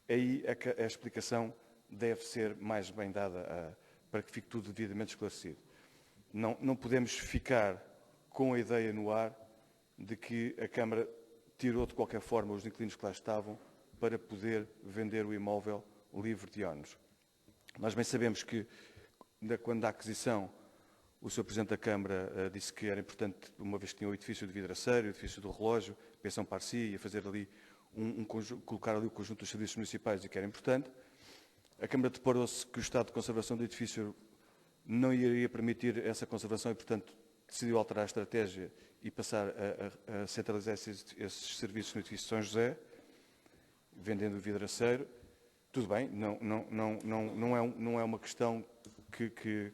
aí a explicação deve ser mais bem dada para que fique tudo devidamente esclarecido. Não podemos ficar com a ideia no ar de que a Câmara tirou de qualquer forma os inquilinos que lá estavam para poder vender o imóvel livre de ónus. Nós bem sabemos que, quando da aquisição, o Sr. Presidente da Câmara disse que era importante, uma vez que tinha o edifício de vidraceiro, o edifício do relógio, pensão par si, ia fazer ali colocar ali o conjunto dos serviços municipais e que era importante. A Câmara deparou-se que o estado de conservação do edifício não iria permitir essa conservação e, portanto, decidiu alterar a estratégia e passar a centralizar esses serviços no edifício de São José, vendendo o vidraceiro. Tudo bem, não é uma questão que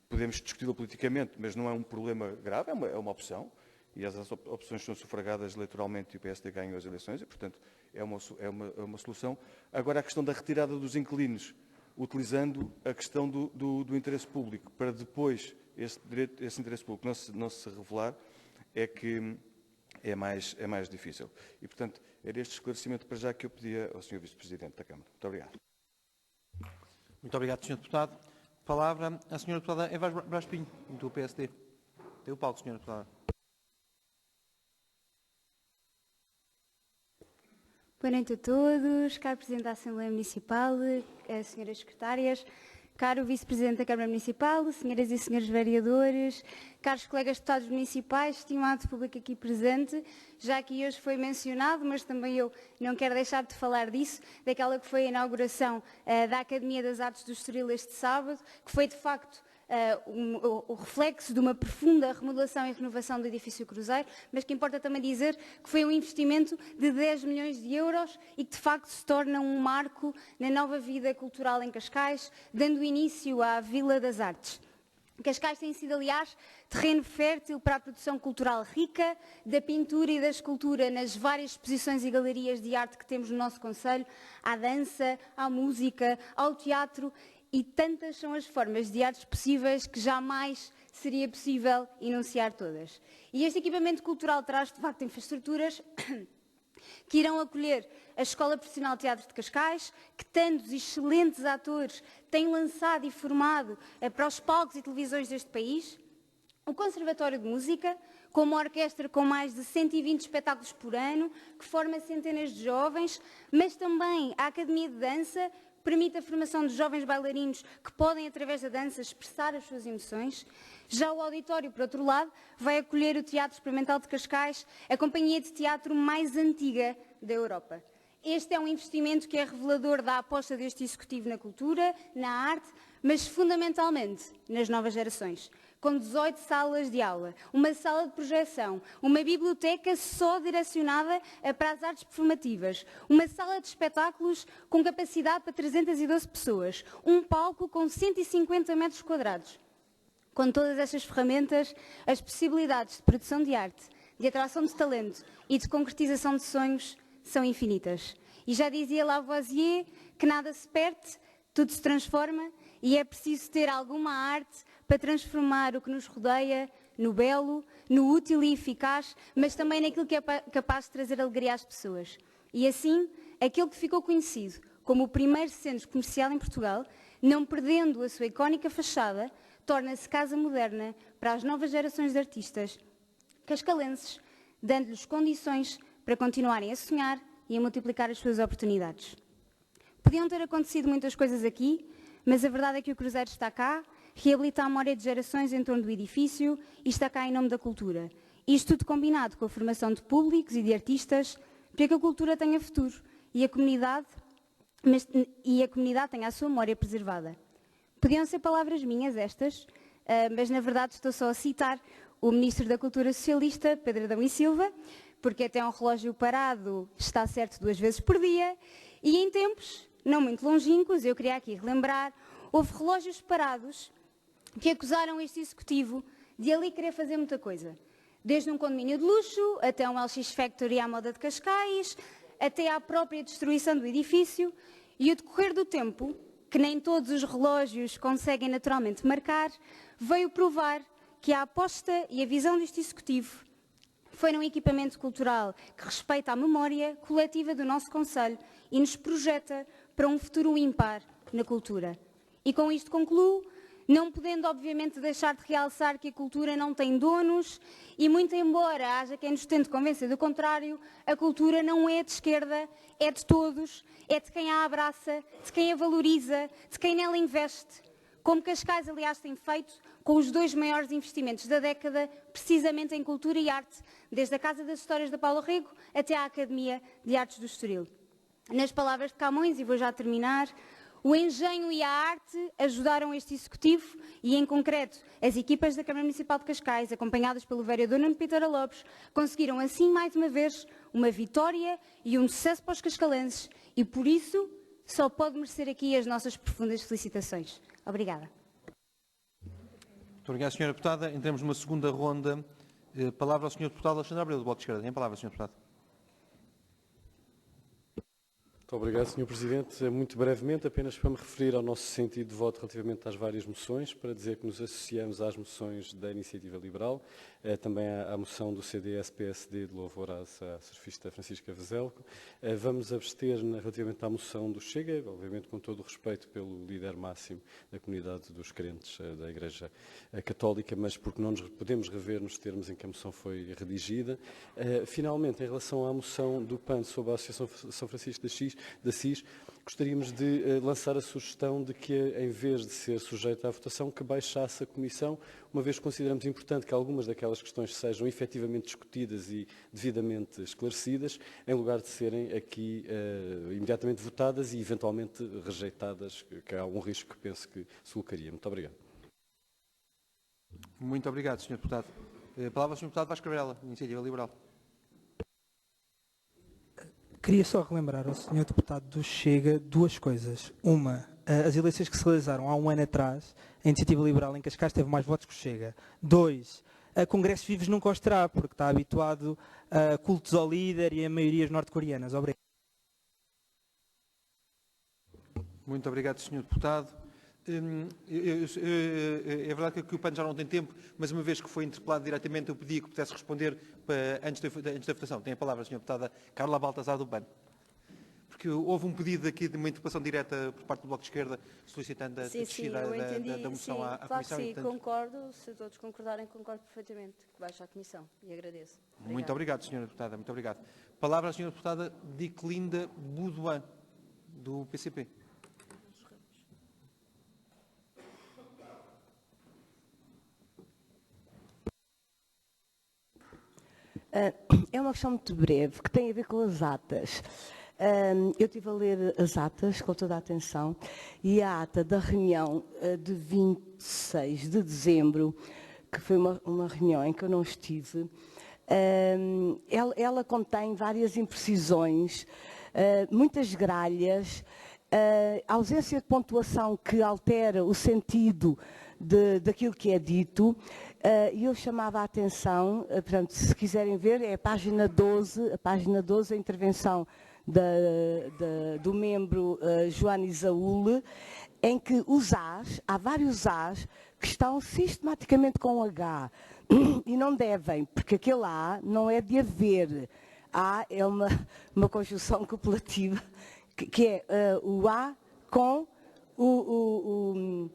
podemos discuti-la politicamente, mas não é um problema grave, é uma opção, e as opções são sufragadas eleitoralmente e o PSD ganhou as eleições, e, portanto, é uma solução. Agora, a questão da retirada dos inquilinos, utilizando a questão do interesse público, para depois esse interesse público não se revelar, é que é mais difícil. E, portanto, era este esclarecimento para já que eu pedia ao Sr. Vice-Presidente da Câmara. Muito obrigado. Muito obrigado, Sr. Deputado. Palavra à Sra. Deputada Eva Brás Pinho, do PSD. Tem o palco, Sra. Deputada. Boa noite a todos, caro Presidente da Assembleia Municipal, senhoras secretárias, caro Vice-Presidente da Câmara Municipal, senhoras e senhores vereadores, caros colegas deputados municipais, estimado público aqui presente, já que hoje foi mencionado, mas também eu não quero deixar de falar disso, daquela que foi a inauguração da Academia das Artes do Estoril este sábado, que foi de facto o reflexo de uma profunda remodelação e renovação do edifício Cruzeiro, mas que importa também dizer que foi um investimento de 10 milhões de euros e que de facto se torna um marco na nova vida cultural em Cascais, dando início à Vila das Artes. Cascais tem sido, aliás, terreno fértil para a produção cultural rica, da pintura e da escultura nas várias exposições e galerias de arte que temos no nosso concelho, à dança, à música, ao teatro, e tantas são as formas de artes possíveis que jamais seria possível enunciar todas. E este equipamento cultural traz, de facto, infraestruturas que irão acolher a Escola Profissional de Teatro de Cascais, que tantos excelentes atores têm lançado e formado para os palcos e televisões deste país, o Conservatório de Música, com uma orquestra com mais de 120 espetáculos por ano, que forma centenas de jovens, mas também a Academia de Dança, permite a formação de jovens bailarinos que podem, através da dança, expressar as suas emoções. Já o auditório, por outro lado, vai acolher o Teatro Experimental de Cascais, a companhia de teatro mais antiga da Europa. Este é um investimento que é revelador da aposta deste Executivo na cultura, na arte, mas fundamentalmente nas novas gerações. Com 18 salas de aula, uma sala de projeção, uma biblioteca só direcionada para as artes performativas, uma sala de espetáculos com capacidade para 312 pessoas, um palco com 150 metros quadrados. Com todas estas ferramentas, as possibilidades de produção de arte, de atração de talento e de concretização de sonhos são infinitas. E já dizia Lavoisier que nada se perde, tudo se transforma e é preciso ter alguma arte para transformar o que nos rodeia no belo, no útil e eficaz, mas também naquilo que é capaz de trazer alegria às pessoas. E assim, aquele que ficou conhecido como o primeiro centro comercial em Portugal, não perdendo a sua icónica fachada, torna-se casa moderna para as novas gerações de artistas cascalenses, dando-lhes condições para continuarem a sonhar e a multiplicar as suas oportunidades. Podiam ter acontecido muitas coisas aqui, mas a verdade é que o Cruzeiro está cá, reabilita a memória de gerações em torno do edifício e está cá em nome da cultura. Isto tudo combinado com a formação de públicos e de artistas para que a cultura tenha futuro e a comunidade tenha a sua memória preservada. Podiam ser palavras minhas estas, mas na verdade estou só a citar o Ministro da Cultura Socialista, Pedro Adão e Silva, porque até um relógio parado está certo 2 vezes por dia, e em tempos não muito longínquos, eu queria aqui relembrar, houve relógios parados que acusaram este Executivo de ali querer fazer muita coisa. Desde um condomínio de luxo, até um LX Factory à moda de Cascais, até à própria destruição do edifício. E o decorrer do tempo, que nem todos os relógios conseguem naturalmente marcar, veio provar que a aposta e a visão deste Executivo foi num equipamento cultural que respeita a memória coletiva do nosso Conselho e nos projeta para um futuro ímpar na cultura. E com isto concluo, não podendo obviamente deixar de realçar que a cultura não tem donos e muito embora haja quem nos tente convencer do contrário, a cultura não é de esquerda, é de todos, é de quem a abraça, de quem a valoriza, de quem nela investe, como Cascais aliás tem feito com os 2 maiores investimentos da década, precisamente em cultura e arte, desde a Casa das Histórias da Paula Rego até à Academia de Artes do Estoril. Nas palavras de Camões, e vou já terminar, o engenho e a arte ajudaram este Executivo e, em concreto, as equipas da Câmara Municipal de Cascais, acompanhadas pelo vereador Nuno Piteira Lopes, conseguiram assim, mais uma vez, uma vitória e um sucesso para os cascalenses e, por isso, só pode merecer aqui as nossas profundas felicitações. Obrigada. Muito obrigado, Sra. Deputada. Entramos numa segunda ronda. Palavra ao Sr. Deputado Alexandre Abreu, do Bloco de Esquerda. Tem a palavra, Sr. Deputado. Muito obrigado, Sr. Presidente. Muito brevemente, apenas para me referir ao nosso sentido de voto relativamente às várias moções, para dizer que nos associamos às moções da Iniciativa Liberal, também à moção do CDS-PSD de louvor à surfista Francisca Vezelco. Vamos abster relativamente à moção do Chega, obviamente com todo o respeito pelo líder máximo da comunidade dos crentes da Igreja Católica, mas porque não nos podemos rever nos termos em que a moção foi redigida. Finalmente, em relação à moção do PAN sobre a Associação São Francisco de Assis, gostaríamos de lançar a sugestão de que, em vez de ser sujeita à votação, que baixasse a Comissão, uma vez que consideramos importante que algumas daquelas questões sejam efetivamente discutidas e devidamente esclarecidas, em lugar de serem aqui imediatamente votadas e eventualmente rejeitadas, que há algum risco que penso que se colocaria. Muito obrigado. Muito obrigado, Sr. Deputado. A palavra ao Sr. Deputado Vasco Varela, Iniciativa Liberal. Queria só relembrar ao Sr. Deputado do Chega 2 coisas. Uma, as eleições que se realizaram há um ano atrás, a Iniciativa Liberal em Cascais teve mais votos que o Chega. 2, a Congressos Vivos nunca os terá, porque está habituado a cultos ao líder e a maiorias norte-coreanas. Obrigado. Muito obrigado, Sr. Deputado. É verdade que o PAN já não tem tempo, mas uma vez que foi interpelado diretamente, eu pedi que pudesse responder antes da votação. Tem a palavra a Sra. Deputada Carla Baltazar do PAN. Porque houve um pedido aqui de uma interpelação direta por parte do Bloco de Esquerda, solicitando a descida da moção à claro Comissão. Que sim, e, portanto, concordo. Se todos concordarem, concordo perfeitamente. Que baixe à Comissão e agradeço. Obrigada. Muito obrigado, Sra. Deputada. Muito obrigado. Palavra à Sra. Deputada Diclinda Budoan, do PCP. É uma questão muito breve, que tem a ver com as atas. Eu estive a ler as atas com toda a atenção e a ata da reunião de 26 de dezembro, que foi uma reunião em que eu não estive, ela contém várias imprecisões, muitas gralhas, ausência de pontuação que altera o sentido daquilo que é dito. E eu chamava a atenção, portanto, se quiserem ver, é a página 12, a intervenção do membro Joana Isaúl, em que os As, há vários As, que estão sistematicamente com H, e não devem, porque aquele A não é de haver. A é uma conjunção copulativa, que é o A com o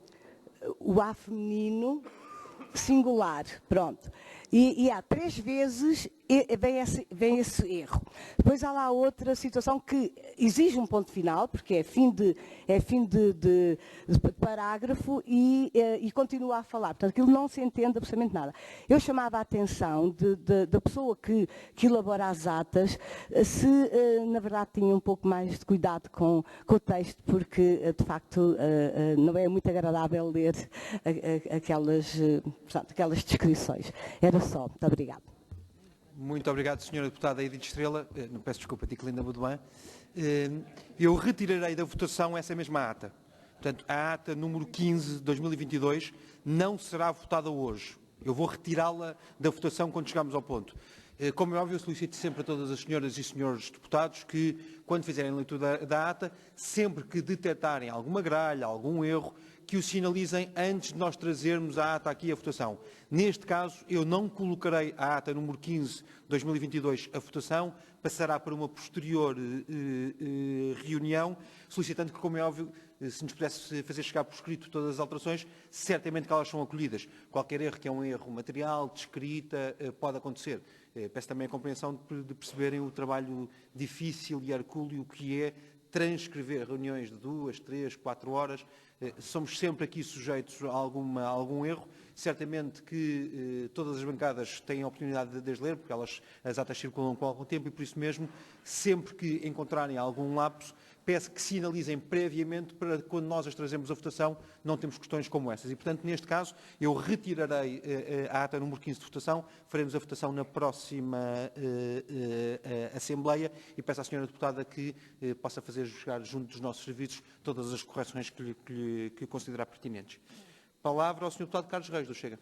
A feminino, singular, pronto. E há 3 vezes vem esse erro. Depois há lá outra situação que exige um ponto final, porque é fim de parágrafo e continua a falar. Portanto, aquilo não se entende absolutamente nada. Eu chamava a atenção da pessoa que elabora as atas, se na verdade tinha um pouco mais de cuidado com o texto, porque de facto não é muito agradável ler aquelas descrições. Era só. Muito obrigada. Muito obrigado, Sra. Deputada Edith Estrela. Não peço desculpa, Diclinda Budoan. Eu retirarei da votação essa mesma ata. Portanto, a ata número 15 de 2022 não será votada hoje. Eu vou retirá-la da votação quando chegarmos ao ponto. Como é óbvio, eu solicito sempre a todas as senhoras e senhores deputados que, quando fizerem leitura da ata, sempre que detectarem alguma gralha, algum erro, que o sinalizem antes de nós trazermos a ata aqui à votação. Neste caso, eu não colocarei a ata número 15 de 2022 à votação, passará para uma posterior reunião, solicitando que, como é óbvio, se nos pudesse fazer chegar por escrito todas as alterações, certamente que elas são acolhidas. Qualquer erro que é um erro material, de escrita, pode acontecer. Peço também a compreensão de perceberem o trabalho difícil e hercúleo que é transcrever reuniões de 2, 3, 4 horas. Somos sempre aqui sujeitos a algum erro. Certamente que todas as bancadas têm a oportunidade de as ler, porque as atas circulam com algum tempo e, por isso mesmo, sempre que encontrarem algum lapso, peço que sinalizem previamente para que, quando nós as trazemos à votação, não temos questões como essas. E, portanto, neste caso, eu retirarei a ata número 15 de votação, faremos a votação na próxima Assembleia e peço à senhora deputada que possa fazer chegar junto dos nossos serviços todas as correções que considerar pertinentes. Palavra ao senhor deputado Carlos Reis, do Chega.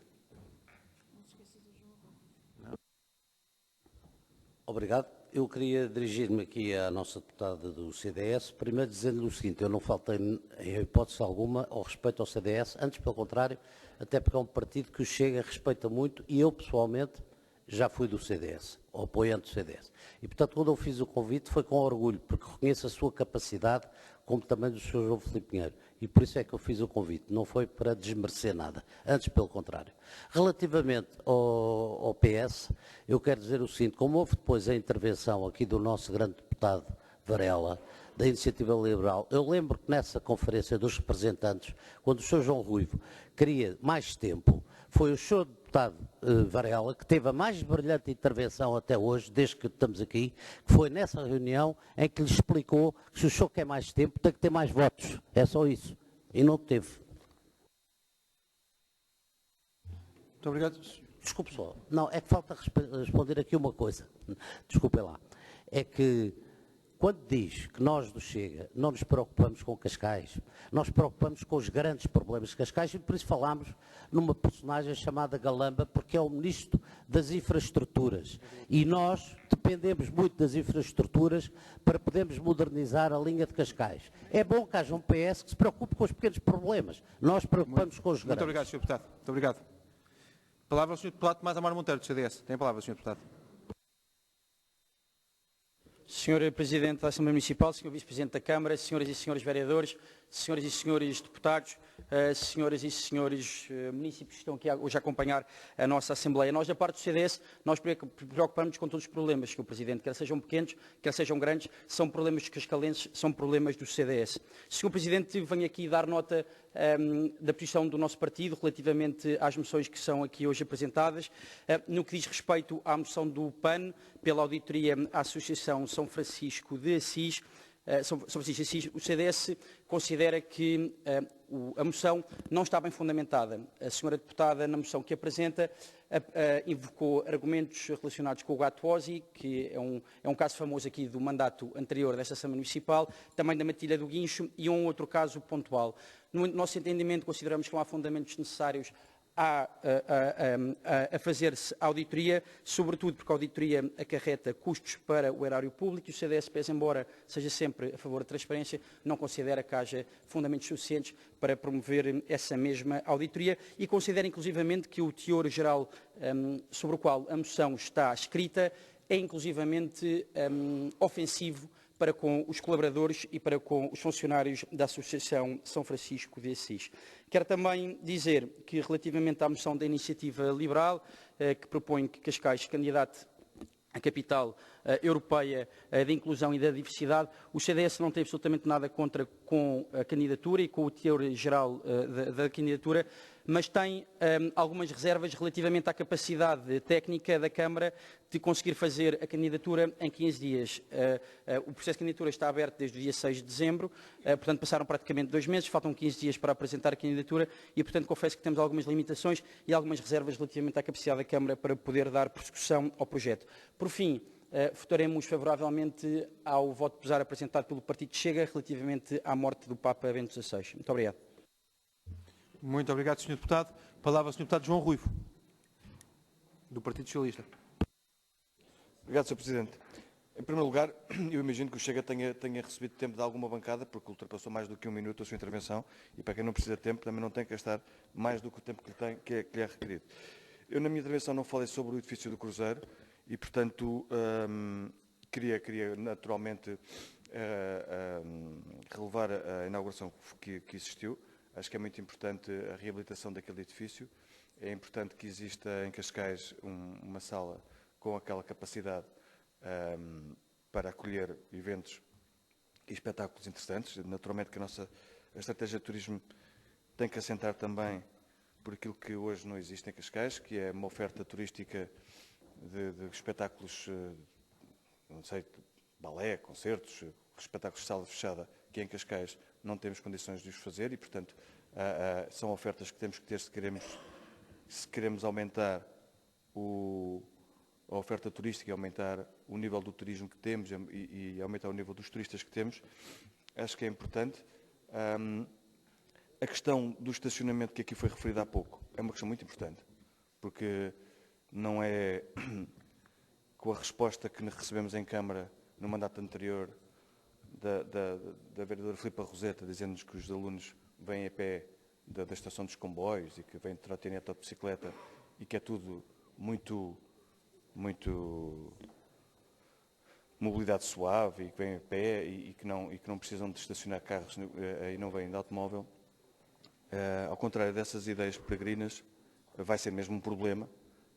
Obrigado. Eu queria dirigir-me aqui à nossa deputada do CDS, primeiro dizendo-lhe o seguinte: eu não faltei, em hipótese alguma, ao respeito ao CDS, antes pelo contrário, até porque é um partido que o Chega respeita muito e eu, pessoalmente, já fui do CDS, ou apoiante do CDS. E, portanto, quando eu fiz o convite foi com orgulho, porque reconheço a sua capacidade, como também do Sr. João Filipe Pinheiro. E por isso é que eu fiz o convite, não foi para desmerecer nada, antes pelo contrário. Relativamente ao PS, eu quero dizer o seguinte: como houve depois a intervenção aqui do nosso grande deputado Varela, da Iniciativa Liberal, eu lembro que nessa conferência dos representantes, quando o Sr. João Ruivo queria mais tempo, foi o Sr. deputado Varela que teve a mais brilhante intervenção até hoje, desde que estamos aqui, que foi nessa reunião em que lhe explicou que se o senhor quer mais tempo tem que ter mais votos. É só isso. E não teve. Muito obrigado. Desculpe só. Não, é que falta responder aqui uma coisa. Desculpem lá. É que quando diz que nós do Chega não nos preocupamos com Cascais, nós preocupamos com os grandes problemas de Cascais e por isso falámos numa personagem chamada Galamba, porque é o Ministro das Infraestruturas. E nós dependemos muito das infraestruturas para podermos modernizar a linha de Cascais. É bom que haja um PS que se preocupe com os pequenos problemas. Nós preocupamos com os grandes. Muito obrigado, Sr. Deputado. Muito obrigado. Palavra ao Sr. Deputado Tomás Amaro Monteiro, do CDS. Tem a palavra, Sr. Deputado. Sr. Presidente da Assembleia Municipal, Sr. Vice-Presidente da Câmara, Senhoras e Senhores Vereadores, Senhoras e Senhores Deputados, Senhoras e Senhores Municípios que estão aqui hoje a acompanhar a nossa Assembleia. Nós, da parte do CDS, nós preocupamos com todos os problemas, Sr. Presidente, quer sejam pequenos, quer sejam grandes, são problemas cascalenses, são problemas do CDS. Sr. Presidente, venho aqui dar nota da posição do nosso partido relativamente às moções que são aqui hoje apresentadas. No que diz respeito à moção do PAN, pela auditoria à Associação São Francisco de Assis, o CDS considera que a moção não está bem fundamentada. A senhora deputada, na moção que apresenta, invocou argumentos relacionados com o gato Osi, que é um caso famoso aqui do mandato anterior desta Assembleia Municipal, também da matilha do guincho e um outro caso pontual. No nosso entendimento, consideramos que não há fundamentos necessários a fazer-se a auditoria, sobretudo porque a auditoria acarreta custos para o erário público e o CDS, embora seja sempre a favor da transparência, não considera que haja fundamentos suficientes para promover essa mesma auditoria e considera inclusivamente que o teor geral sobre o qual a moção está escrita é inclusivamente ofensivo para com os colaboradores e para com os funcionários da Associação São Francisco de Assis. Quero também dizer que, relativamente à moção da Iniciativa Liberal, que propõe que Cascais se candidate à capital europeia da inclusão e da diversidade, o CDS não tem absolutamente nada contra com a candidatura e com o teor geral da candidatura, mas tem algumas reservas relativamente à capacidade técnica da Câmara de conseguir fazer a candidatura em 15 dias. O processo de candidatura está aberto desde o dia 6 de dezembro, portanto passaram praticamente 2 meses, faltam 15 dias para apresentar a candidatura e, portanto, confesso que temos algumas limitações e algumas reservas relativamente à capacidade da Câmara para poder dar prossecução ao projeto. Por fim, votaremos favoravelmente ao voto pesar apresentado pelo Partido Chega relativamente à morte do Papa Bento XVI. Muito obrigado. Muito obrigado, Sr. Deputado. Palavra ao Sr. Deputado João Ruivo, do Partido Socialista. Obrigado, Sr. Presidente. Em primeiro lugar, eu imagino que o Chega tenha recebido tempo de alguma bancada, porque ultrapassou mais do que 1 minuto a sua intervenção, e para quem não precisa de tempo, também não tem que gastar mais do que o tempo que lhe é requerido. Eu, na minha intervenção, não falei sobre o edifício do Cruzeiro, e, portanto, queria naturalmente relevar a inauguração que existiu. Acho que é muito importante a reabilitação daquele edifício. É importante que exista em Cascais uma sala com aquela capacidade para acolher eventos e espetáculos interessantes. Naturalmente que a estratégia de turismo tem que assentar também por aquilo que hoje não existe em Cascais, que é uma oferta turística de espetáculos, não sei, balé, concertos, espetáculos de sala fechada, que em Cascais não temos condições de os fazer e, portanto, são ofertas que temos que ter se queremos aumentar a oferta turística e aumentar o nível do turismo que temos e aumentar o nível dos turistas que temos. Acho que é importante. A questão do estacionamento que aqui foi referida há pouco é uma questão muito importante, porque não é com a resposta que recebemos em Câmara no mandato anterior da vereadora Filipa Roseta, dizendo-nos que os alunos vêm a pé da estação dos comboios e que vêm de trotinete ou de bicicleta e que é tudo muito mobilidade suave e que vêm a pé e que não precisam de estacionar carros e não vêm de automóvel. Ao contrário dessas ideias peregrinas, vai ser mesmo um problema,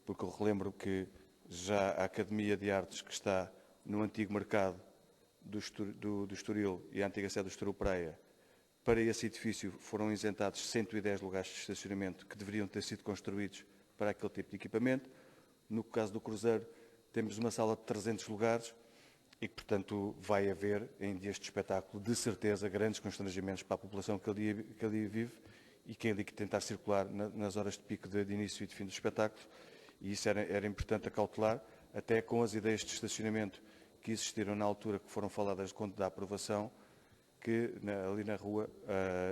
porque eu relembro que já a Academia de Artes, que está no antigo mercado do Estoril e a antiga sede do Estoril Praia, para esse edifício foram isentados 110 lugares de estacionamento que deveriam ter sido construídos para aquele tipo de equipamento. No caso do Cruzeiro, temos uma sala de 300 lugares e que, portanto, vai haver, em dias de espetáculo, de certeza, grandes constrangimentos para a população que ali vive e que é ali que tentar circular nas horas de pico de início e de fim dos espetáculos. E isso era importante acautelar, até com as ideias de estacionamento que existiram na altura, que foram faladas quando da aprovação, que ali na rua,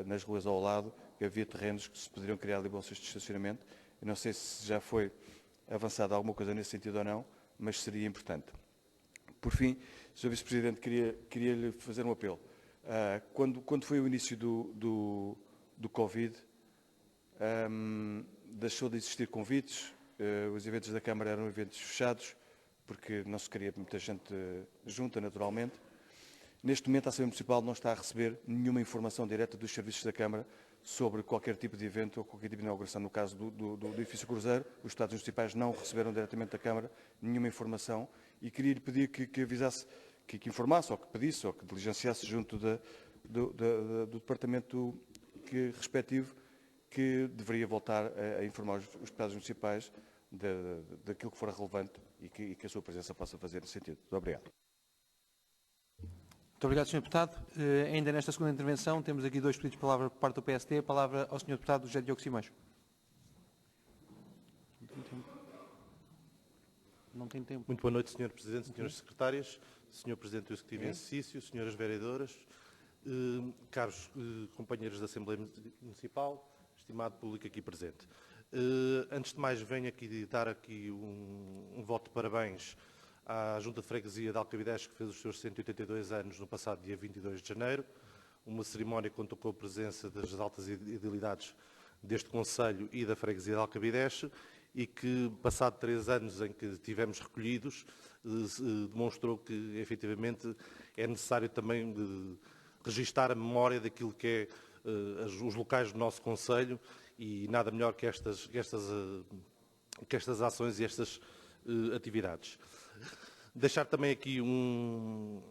nas ruas ao lado, havia terrenos que se poderiam criar ali bolsas de estacionamento. Eu não sei se já foi avançada alguma coisa nesse sentido ou não, mas seria importante. Por fim, Sr. Vice-Presidente, queria-lhe fazer um apelo. Quando foi o início do Covid, deixou de existir convites, os eventos da Câmara eram eventos fechados, porque não se queria muita gente junta, naturalmente. Neste momento, a Assembleia Municipal não está a receber nenhuma informação direta dos serviços da Câmara sobre qualquer tipo de evento ou qualquer tipo de inauguração. No caso do edifício Cruzeiro, os Estados Municipais não receberam diretamente da Câmara nenhuma informação e queria-lhe pedir que avisasse, que informasse, ou que pedisse, ou que diligenciasse junto do Departamento respectivo, que deveria voltar a informar os Estados Municipais daquilo que for relevante e que a sua presença possa fazer nesse sentido. Muito obrigado. Muito obrigado, Sr. Deputado. Ainda nesta segunda intervenção, temos aqui 2 pedidos de palavra por parte do PSD. A palavra ao Sr. Deputado José Diogo Simões. Não tem tempo. Muito boa noite, Sr. Presidente, Sras. Secretárias, Sr. Presidente do Executivo em exercício, Sras. Vereadoras, caros companheiros da Assembleia Municipal, estimado público aqui presente. Antes de mais, venho aqui dar aqui um voto de parabéns à Junta de Freguesia de Alcabidez, que fez os seus 182 anos no passado dia 22 de janeiro, uma cerimónia que contou com a presença das altas edilidades deste Conselho e da Freguesia de Alcabidez e que, passado 3 anos em que tivemos recolhidos, demonstrou que, efetivamente, é necessário também registar a memória daquilo que é os locais do nosso Conselho e nada melhor que estas ações e estas atividades. Deixar também aqui um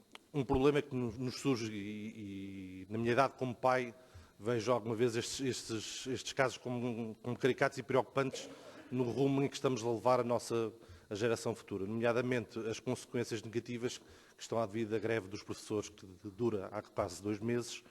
problema que nos surge e na minha idade como pai vejo alguma vez estes casos como caricatos e preocupantes no rumo em que estamos a levar a geração futura, nomeadamente as consequências negativas que estão à devido à greve dos professores que dura há quase 2 meses,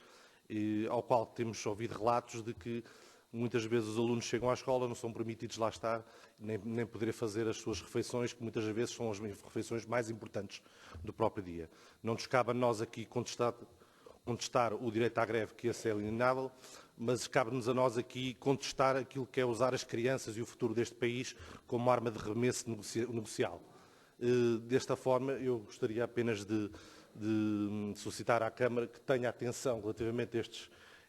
ao qual temos ouvido relatos de que muitas vezes os alunos chegam à escola, não são permitidos lá estar, nem poder fazer as suas refeições, que muitas vezes são as refeições mais importantes do próprio dia. Não nos cabe a nós aqui contestar o direito à greve, que esse é inalienável, mas cabe-nos a nós aqui contestar aquilo que é usar as crianças e o futuro deste país como arma de remesso negocial. Desta forma, eu gostaria apenas de solicitar à Câmara que tenha atenção relativamente a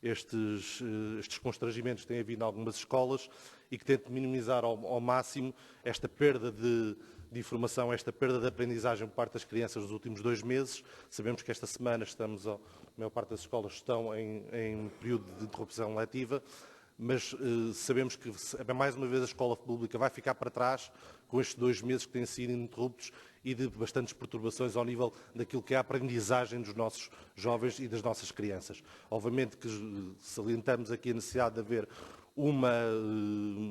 estes constrangimentos que têm havido em algumas escolas e que tente minimizar ao máximo esta perda de informação, esta perda de aprendizagem por parte das crianças nos últimos 2 meses. Sabemos que esta semana a maior parte das escolas estão em período de interrupção letiva, mas sabemos que, mais uma vez, a escola pública vai ficar para trás com estes 2 meses que têm sido ininterruptos e de bastantes perturbações ao nível daquilo que é a aprendizagem dos nossos jovens e das nossas crianças. Obviamente que salientamos aqui a necessidade de haver uma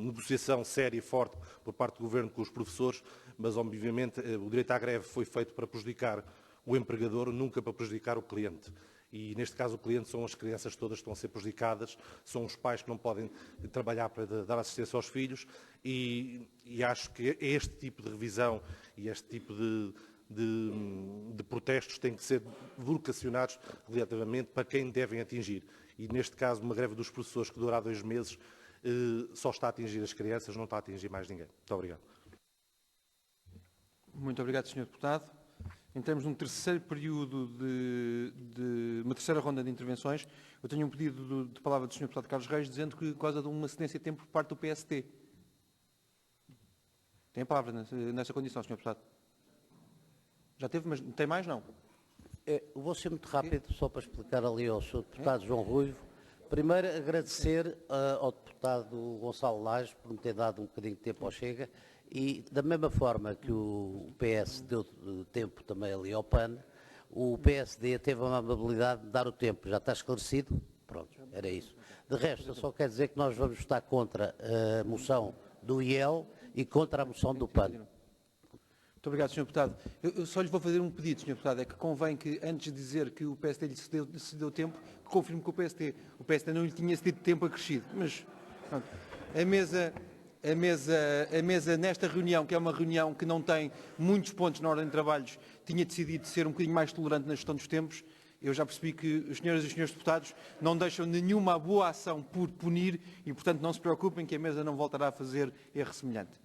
negociação séria e forte por parte do Governo com os professores, mas obviamente o direito à greve foi feito para prejudicar o empregador, nunca para prejudicar o cliente. E neste caso o cliente são as crianças todas que estão a ser prejudicadas, são os pais que não podem trabalhar para dar assistência aos filhos e acho que este tipo de revisão e este tipo de protestos têm que ser vocacionados relativamente para quem devem atingir. E neste caso uma greve dos professores que durará 2 meses só está a atingir as crianças, não está a atingir mais ninguém. Muito obrigado. Muito obrigado, Sr. Deputado. Entramos num terceiro período uma terceira ronda de intervenções. Eu tenho um pedido de palavra do Sr. Deputado Carlos Reis, dizendo que por causa de uma cedência de tempo por parte do PST. Tem a palavra nessa condição, Sr. Deputado. Já teve, mas tem mais, não? Vou ser muito rápido, só para explicar ali ao Sr. Deputado João Ruivo. Primeiro, agradecer ao Deputado Gonçalo Lages por me ter dado um bocadinho de tempo ao Chega. E, da mesma forma que o PS deu tempo também ali ao PAN, o PSD teve a amabilidade de dar o tempo. Já está esclarecido? Pronto, era isso. De resto, eu só quero dizer que nós vamos estar contra a moção do IEL e contra a moção do PAN. Muito obrigado, Sr. Deputado. Eu só lhe vou fazer um pedido, Sr. Deputado, é que convém que, antes de dizer que o PSD lhe cedeu tempo, que confirme que o PSD não lhe tinha cedido tempo acrescido. Mas, pronto, a mesa nesta reunião, que é uma reunião que não tem muitos pontos na ordem de trabalhos, tinha decidido ser um bocadinho mais tolerante na gestão dos tempos. Eu já percebi que os senhoras e os senhores deputados não deixam nenhuma boa ação por punir e, portanto, não se preocupem que a mesa não voltará a fazer erro semelhante.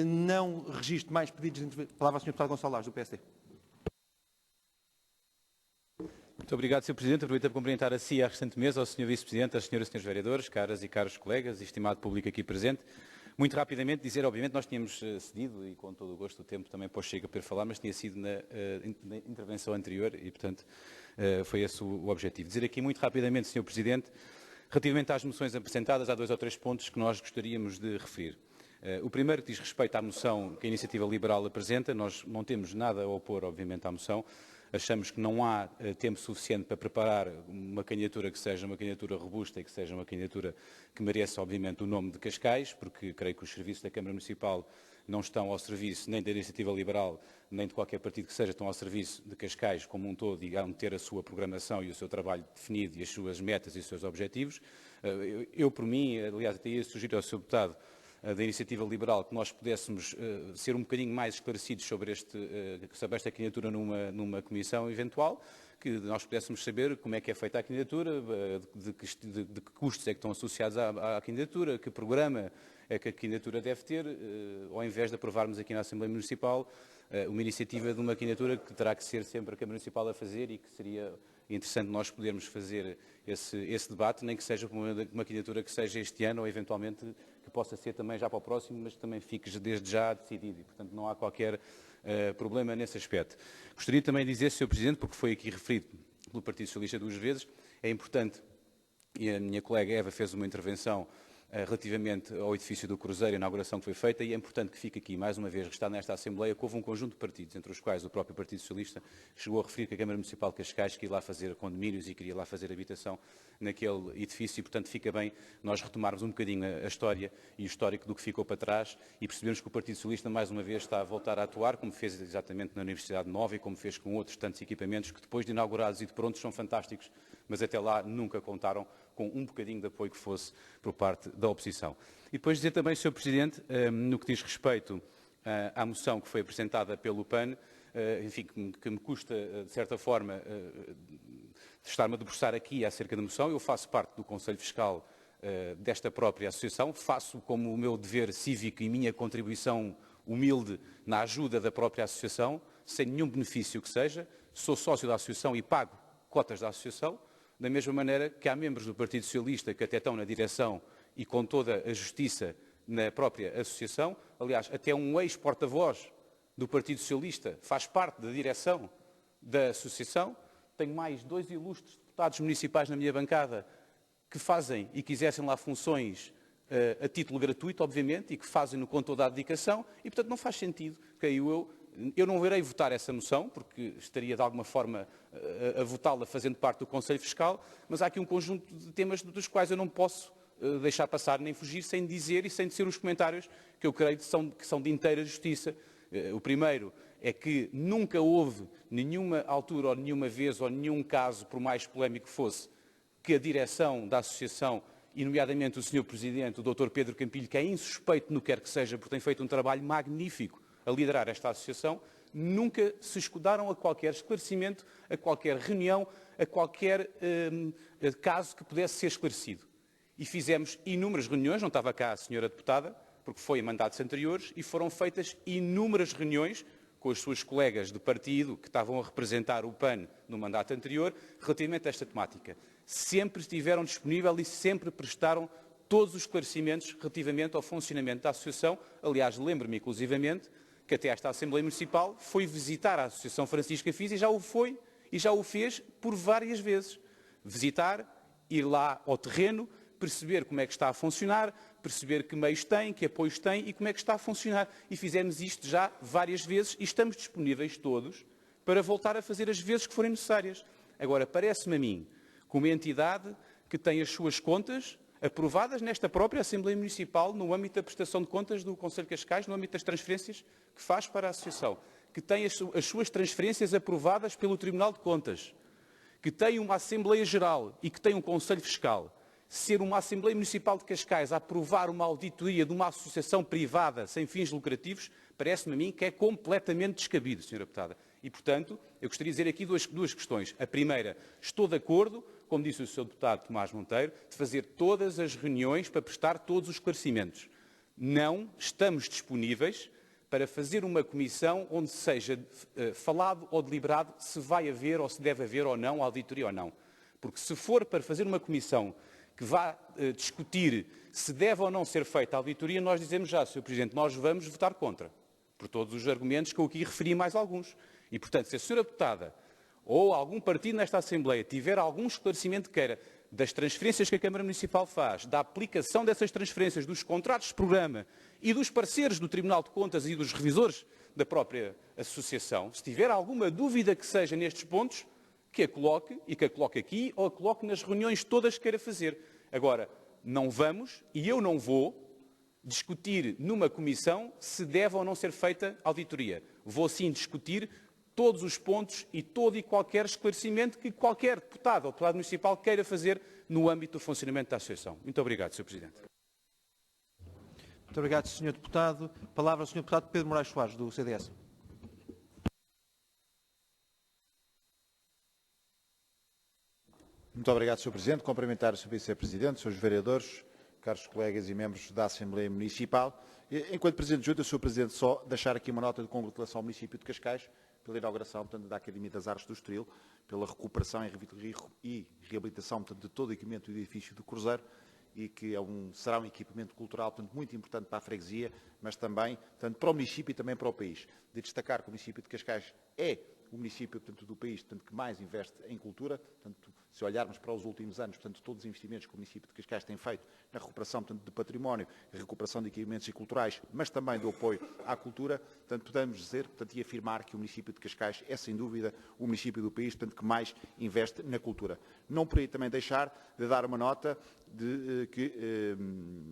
Não registro mais pedidos de intervenção. Palavra ao Sr. Deputado Gonçalo Lages, do PSD. Muito obrigado, Sr. Presidente. Aproveito para cumprimentar a si e à restante mesa, ao Sr. Vice-Presidente, às senhoras e senhores vereadores, caras e caros colegas e estimado público aqui presente. Muito rapidamente dizer, obviamente, nós tínhamos cedido, e com todo o gosto do tempo também para o Chega poder falar, mas tinha sido na intervenção anterior e, portanto, foi esse o objetivo. Dizer aqui muito rapidamente, Sr. Presidente, relativamente às moções apresentadas, há 2 ou 3 pontos que nós gostaríamos de referir. O primeiro que diz respeito à moção que a Iniciativa Liberal apresenta, nós não temos nada a opor, obviamente, à moção. Achamos que não há tempo suficiente para preparar uma candidatura que seja uma candidatura robusta e que seja uma candidatura que mereça, obviamente, o nome de Cascais, porque creio que os serviços da Câmara Municipal não estão ao serviço nem da Iniciativa Liberal, nem de qualquer partido que seja, estão ao serviço de Cascais como um todo e hão ter a sua programação e o seu trabalho definido e as suas metas e os seus objetivos. Eu, por mim, aliás, até ia sugerir ao Sr. Deputado da Iniciativa Liberal que nós pudéssemos ser um bocadinho mais esclarecidos sobre esta candidatura numa comissão eventual, que nós pudéssemos saber como é que é feita a candidatura, de que custos é que estão associados à candidatura, que programa é que a candidatura deve ter, ao invés de aprovarmos aqui na Assembleia Municipal uma iniciativa de uma candidatura que terá que ser sempre a Câmara Municipal a fazer e que seria interessante nós podermos fazer esse debate, nem que seja uma candidatura que seja este ano ou eventualmente que possa ser também já para o próximo, mas também fique desde já decidido e, portanto, não há qualquer problema nesse aspecto. Gostaria também de dizer, Sr. Presidente, porque foi aqui referido pelo Partido Socialista 2 vezes, é importante, e a minha colega Eva fez uma intervenção relativamente ao edifício do Cruzeiro, a inauguração que foi feita, e é importante que fique aqui, mais uma vez, registado nesta Assembleia, que houve um conjunto de partidos, entre os quais o próprio Partido Socialista chegou a referir que a Câmara Municipal de Cascais queria lá fazer condomínios e queria lá fazer habitação naquele edifício, e, portanto, fica bem nós retomarmos um bocadinho a história e o histórico do que ficou para trás e percebermos que o Partido Socialista, mais uma vez, está a voltar a atuar, como fez exatamente na Universidade Nova e como fez com outros tantos equipamentos que, depois de inaugurados e de prontos, são fantásticos, mas até lá nunca contaram com um bocadinho de apoio que fosse por parte da oposição. E depois dizer também, Sr. Presidente, no que diz respeito à moção que foi apresentada pelo PAN, enfim, que me custa, de certa forma, estar-me a debruçar aqui acerca da moção. Eu faço parte do Conselho Fiscal desta própria associação, faço como o meu dever cívico e minha contribuição humilde na ajuda da própria associação, sem nenhum benefício que seja, sou sócio da associação e pago cotas da associação, da mesma maneira que há membros do Partido Socialista que até estão na direção e com toda a justiça na própria associação. Aliás, até um ex-porta-voz do Partido Socialista faz parte da direção da associação. Tenho mais 2 ilustres deputados municipais na minha bancada que fazem e que exercem lá funções a título gratuito, obviamente, e que fazem-no com toda a dedicação, e, portanto, não faz sentido, creio eu não irei votar essa moção, porque estaria, de alguma forma, a votá-la fazendo parte do Conselho Fiscal, mas há aqui um conjunto de temas dos quais eu não posso deixar passar nem fugir sem dizer e sem dizer os comentários que eu creio que são de inteira justiça. O primeiro é que nunca houve nenhuma altura ou nenhuma vez ou nenhum caso, por mais polémico que fosse, que a direção da associação, e nomeadamente o Sr. Presidente, o Dr. Pedro Campilho, que é insuspeito no que quer que seja, porque tem feito um trabalho magnífico a liderar esta associação, nunca se escudaram a qualquer esclarecimento, a qualquer reunião, a qualquer caso que pudesse ser esclarecido. E fizemos inúmeras reuniões, não estava cá a senhora deputada, porque foi em mandatos anteriores, e foram feitas inúmeras reuniões com as suas colegas de partido que estavam a representar o PAN no mandato anterior, relativamente a esta temática. Sempre estiveram disponíveis e sempre prestaram todos os esclarecimentos relativamente ao funcionamento da associação. Aliás, lembro-me inclusivamente que até esta Assembleia Municipal foi visitar a Associação Francisco Afis e já o fez por várias vezes. Visitar, ir lá ao terreno, perceber como é que está a funcionar, perceber que meios tem, que apoios tem e como é que está a funcionar. E fizemos isto já várias vezes e estamos disponíveis todos para voltar a fazer as vezes que forem necessárias. Agora, parece-me a mim, como entidade que tem as suas contas aprovadas nesta própria Assembleia Municipal, no âmbito da prestação de contas do Conselho de Cascais, no âmbito das transferências que faz para a Associação, que tem as suas transferências aprovadas pelo Tribunal de Contas, que tem uma Assembleia Geral e que tem um Conselho Fiscal, ser uma Assembleia Municipal de Cascais a aprovar uma auditoria de uma associação privada sem fins lucrativos, parece-me a mim que é completamente descabido, Sra. Deputada. E, portanto, eu gostaria de dizer aqui duas questões. A primeira, estou de acordo, como disse o Sr. Deputado Tomás Monteiro, de fazer todas as reuniões para prestar todos os esclarecimentos. Não estamos disponíveis para fazer uma comissão onde seja falado ou deliberado se vai haver ou se deve haver ou não auditoria ou não. Porque se for para fazer uma comissão que vá discutir se deve ou não ser feita a auditoria, nós dizemos já, Sr. Presidente, nós vamos votar contra, por todos os argumentos que eu aqui referi mais alguns. E, portanto, se a Sra. Deputada ou algum partido nesta Assembleia tiver algum esclarecimento que queira das transferências que a Câmara Municipal faz, da aplicação dessas transferências, dos contratos de programa e dos parceiros do Tribunal de Contas e dos revisores da própria associação, se tiver alguma dúvida que seja nestes pontos, que a coloque, e que a coloque aqui, ou a coloque nas reuniões todas que queira fazer. Agora, não vamos, e eu não vou, discutir numa comissão se deve ou não ser feita auditoria. Vou sim discutir todos os pontos e todo e qualquer esclarecimento que qualquer deputado ou deputado municipal queira fazer no âmbito do funcionamento da Associação. Muito obrigado, Sr. Presidente. Muito obrigado, Sr. Deputado. Palavra ao Sr. Deputado Pedro Moraes Soares, do CDS. Muito obrigado, Sr. Presidente. Cumprimentar o Sr. Vice-Presidente, Srs. Vereadores, caros colegas e membros da Assembleia Municipal. Enquanto Presidente de Junta, Sr. Presidente, só deixar aqui uma nota de congratulação ao município de Cascais pela inauguração, portanto, da Academia das Artes do Estoril, pela recuperação e reabilitação, portanto, de todo o equipamento do edifício do Cruzeiro, e que será um equipamento cultural, portanto, muito importante para a freguesia, mas também, portanto, para o município e também para o país. De destacar que o município de Cascais é o município, portanto, do país, portanto, que mais investe em cultura. Portanto, se olharmos para os últimos anos, portanto, todos os investimentos que o município de Cascais tem feito na recuperação, portanto, de património, recuperação de equipamentos culturais, mas também do apoio à cultura, portanto, podemos dizer, portanto, e afirmar que o município de Cascais é, sem dúvida, o município do país, portanto, que mais investe na cultura. Não por aí também deixar de dar uma nota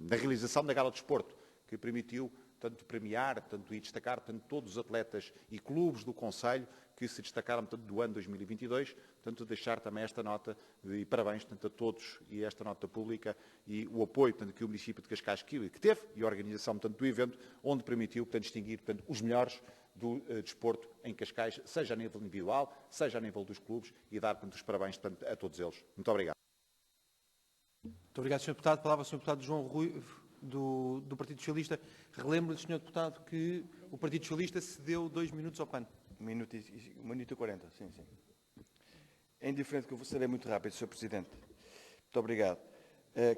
da realização da Gala de Desporto, que permitiu, tanto premiar, tanto e destacar, tanto todos os atletas e clubes do Conselho que se destacaram, tanto do ano 2022, tanto deixar também esta nota de parabéns, tanto a todos e esta nota pública e o apoio, tanto que o município de Cascais que teve e a organização, tanto do evento, onde permitiu, portanto, distinguir, portanto, os melhores do desporto em Cascais, seja a nível individual, seja a nível dos clubes, e dar, portanto, os parabéns, portanto, a todos eles. Muito obrigado. Muito obrigado, Sr. Deputado. Palavra ao Sr. Deputado João do Partido Socialista. Relembro-lhe, Sr. Deputado, que o Partido Socialista cedeu 2 minutos ao PAN. 1 minuto e 40, sim. É indiferente que eu serei muito rápido, Sr. Presidente. Muito obrigado.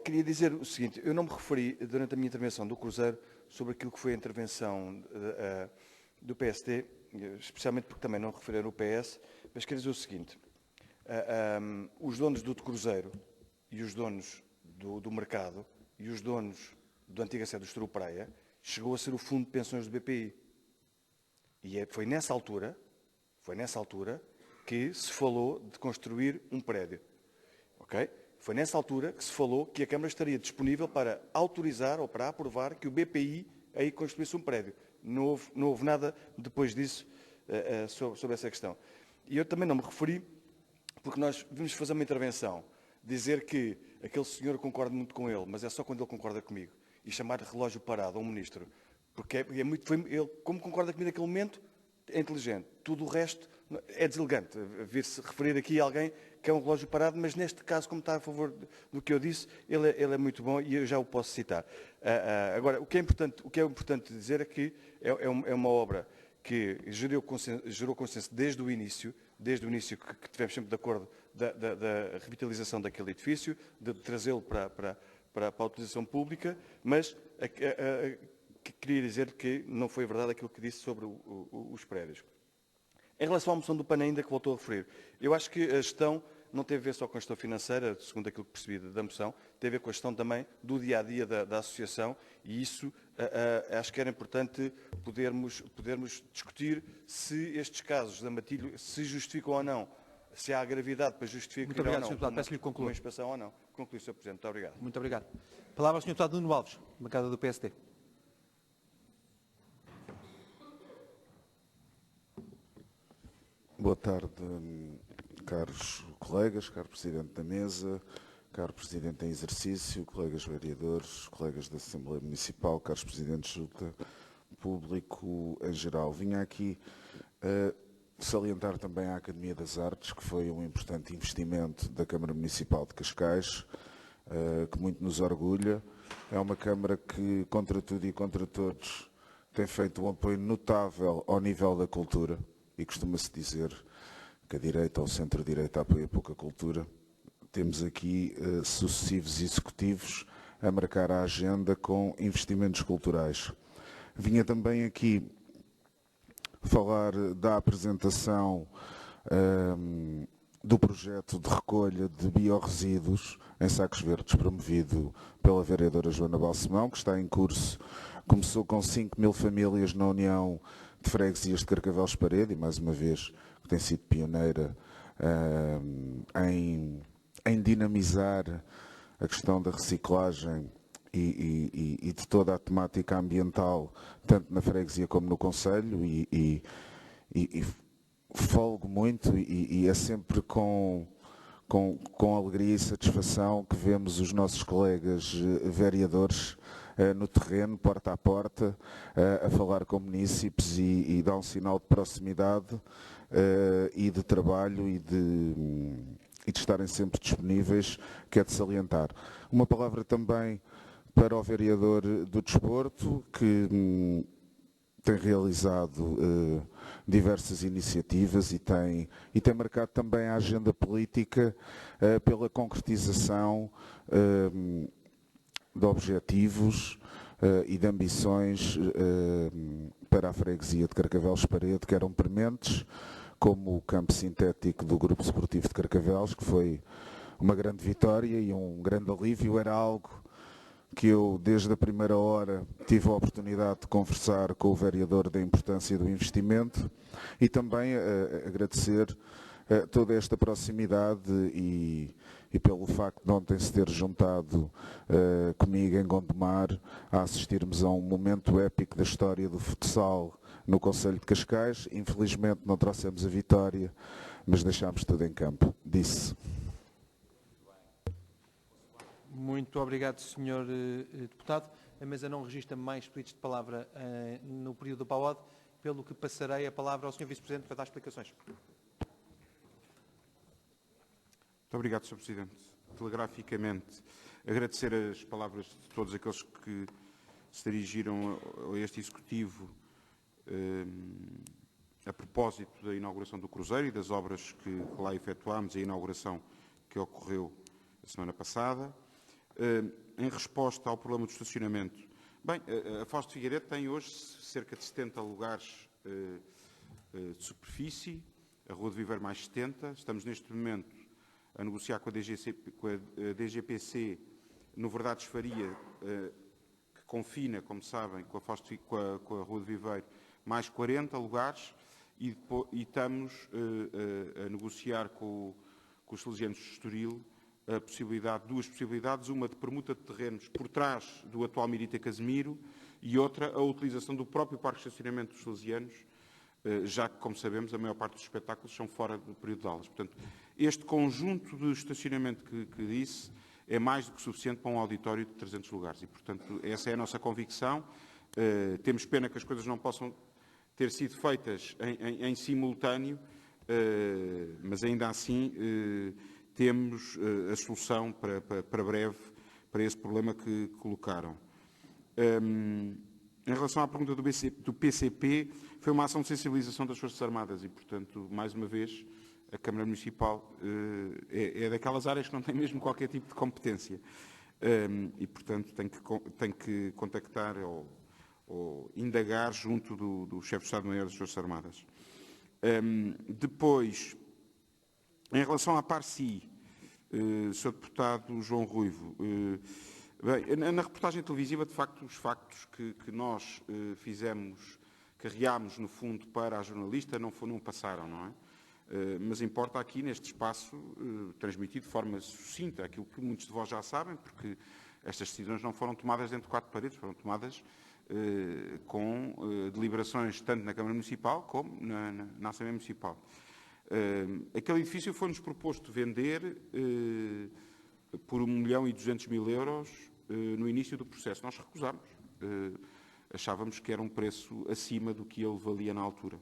Queria dizer o seguinte, eu não me referi durante a minha intervenção do Cruzeiro sobre aquilo que foi a intervenção do PSD, especialmente porque também não referiram o PS, mas quero dizer o seguinte, os donos do Cruzeiro e os donos do mercado e os donos da antiga sede do Estoril Praia chegou a ser o fundo de pensões do BPI. E foi nessa altura que se falou de construir um prédio. Ok? Foi nessa altura que se falou que a Câmara estaria disponível para autorizar ou para aprovar que o BPI aí construísse um prédio. Não houve nada depois disso sobre essa questão. E eu também não me referi, porque nós vimos fazer uma intervenção, dizer que aquele senhor concorda muito com ele, mas é só quando ele concorda comigo, e chamar de relógio parado a um ministro, porque ele, como concorda comigo naquele momento, é inteligente. Tudo o resto é deselegante. Vir-se referir aqui a alguém que é um relógio parado, mas neste caso, como está a favor do que eu disse, ele é muito bom e eu já o posso citar. Agora, o que é importante dizer é que é uma obra que gerou consenso desde o início que tivemos sempre de acordo da revitalização daquele edifício, de trazê-lo para a utilização pública, mas queria dizer que não foi verdade aquilo que disse sobre os prédios. Em relação à moção do PAN ainda que voltou a referir, eu acho que a gestão não tem a ver só com a gestão financeira, segundo aquilo que percebi da moção, tem a ver com a gestão também do dia-a-dia da associação e isso acho que era importante podermos discutir se estes casos da Matilho se justificam ou não, se há gravidade para justificar Muito obrigado, ou Sr. não, Deputado. Peço-lhe que conclua. uma inspeção ou não. Conclui, Sr. Presidente. Muito obrigado. Muito obrigado. Palavra ao Sr. Deputado Nuno Alves, bancada do PSD. Boa tarde, caros colegas, caro Presidente da Mesa, caro Presidente em exercício, colegas vereadores, colegas da Assembleia Municipal, caros Presidentes de Junta, público em geral. Vinha aqui salientar também a Academia das Artes, que foi um importante investimento da Câmara Municipal de Cascais, que muito nos orgulha. É uma Câmara que, contra tudo e contra todos, tem feito um apoio notável ao nível da cultura. E costuma-se dizer que a direita ou o centro-direita apoia pouca cultura. Temos aqui sucessivos executivos a marcar a agenda com investimentos culturais. Vinha também aqui falar da apresentação do projeto de recolha de biorresíduos em sacos verdes, promovido pela vereadora Joana Balsemão, que está em curso. Começou com 5.000 famílias na União de Freguesias de Carcavelos Parede, e mais uma vez que tem sido pioneira em dinamizar a questão da reciclagem e de toda a temática ambiental, tanto na freguesia como no concelho, e folgo muito, e é sempre com alegria e satisfação que vemos os nossos colegas vereadores no terreno, porta a porta, a falar com munícipes e dar um sinal de proximidade e de trabalho e de estarem sempre disponíveis, que é de salientar. Uma palavra também para o vereador do Desporto, que tem realizado diversas iniciativas e tem marcado também a agenda política pela concretização de objetivos e de ambições para a freguesia de Carcavelos Parede, que eram prementes, como o campo sintético do Grupo Esportivo de Carcavelos, que foi uma grande vitória e um grande alívio. Era algo que eu, desde a primeira hora, tive a oportunidade de conversar com o vereador da importância do investimento e também agradecer toda esta proximidade e pelo facto de ontem se ter juntado comigo em Gondomar a assistirmos a um momento épico da história do futsal no Concelho de Cascais. Infelizmente não trouxemos a vitória, mas deixámos tudo em campo. Disse. Muito obrigado, Sr. Deputado. A mesa não registra mais pedidos de palavra no período do PAOD, pelo que passarei a palavra ao Sr. Vice-Presidente para dar explicações. Muito obrigado, Sr. Presidente. Telegraficamente, agradecer as palavras de todos aqueles que se dirigiram a este Executivo a propósito da inauguração do Cruzeiro e das obras que lá efetuámos, a inauguração que ocorreu a semana passada. Em resposta ao problema do estacionamento, bem, a Foz de Figueiredo tem hoje cerca de 70 lugares de superfície, a Rua de Viveiro mais 70. Estamos neste momento a negociar com a DGPC no Verdades Faria, que confina, como sabem, com a Rua de Viveiro, mais 40 lugares, e estamos a negociar com os Salesianos de Estoril duas possibilidades, uma de permuta de terrenos por trás do atual Mirita Casemiro e outra a utilização do próprio parque de estacionamento dos Salesianos, já que, como sabemos, a maior parte dos espetáculos são fora do período de aulas. Portanto, este conjunto de estacionamento que disse é mais do que suficiente para um auditório de 300 lugares e, portanto, essa é a nossa convicção. Temos pena que as coisas não possam ter sido feitas em simultâneo, mas ainda assim temos a solução para breve para esse problema que colocaram. Em relação à pergunta do PCP, foi uma ação de sensibilização das Forças Armadas e, portanto, mais uma vez, a Câmara Municipal é daquelas áreas que não tem mesmo qualquer tipo de competência e, portanto, tem que contactar ou indagar junto do Chefe de Estado-Maior das Forças Armadas. Depois, em relação à PARCI, Sr. Deputado João Ruivo, bem, na reportagem televisiva, de facto, os factos que nós carreámos, no fundo, para a jornalista não passaram, não é? Mas importa aqui, neste espaço, transmitir de forma sucinta aquilo que muitos de vós já sabem, porque estas decisões não foram tomadas dentro de 4 paredes, foram tomadas com deliberações tanto na Câmara Municipal como na Assembleia Municipal. Aquele edifício foi-nos proposto vender por 1.200.000 euros no início do processo. Nós recusámos. Achávamos que era um preço acima do que ele valia na altura.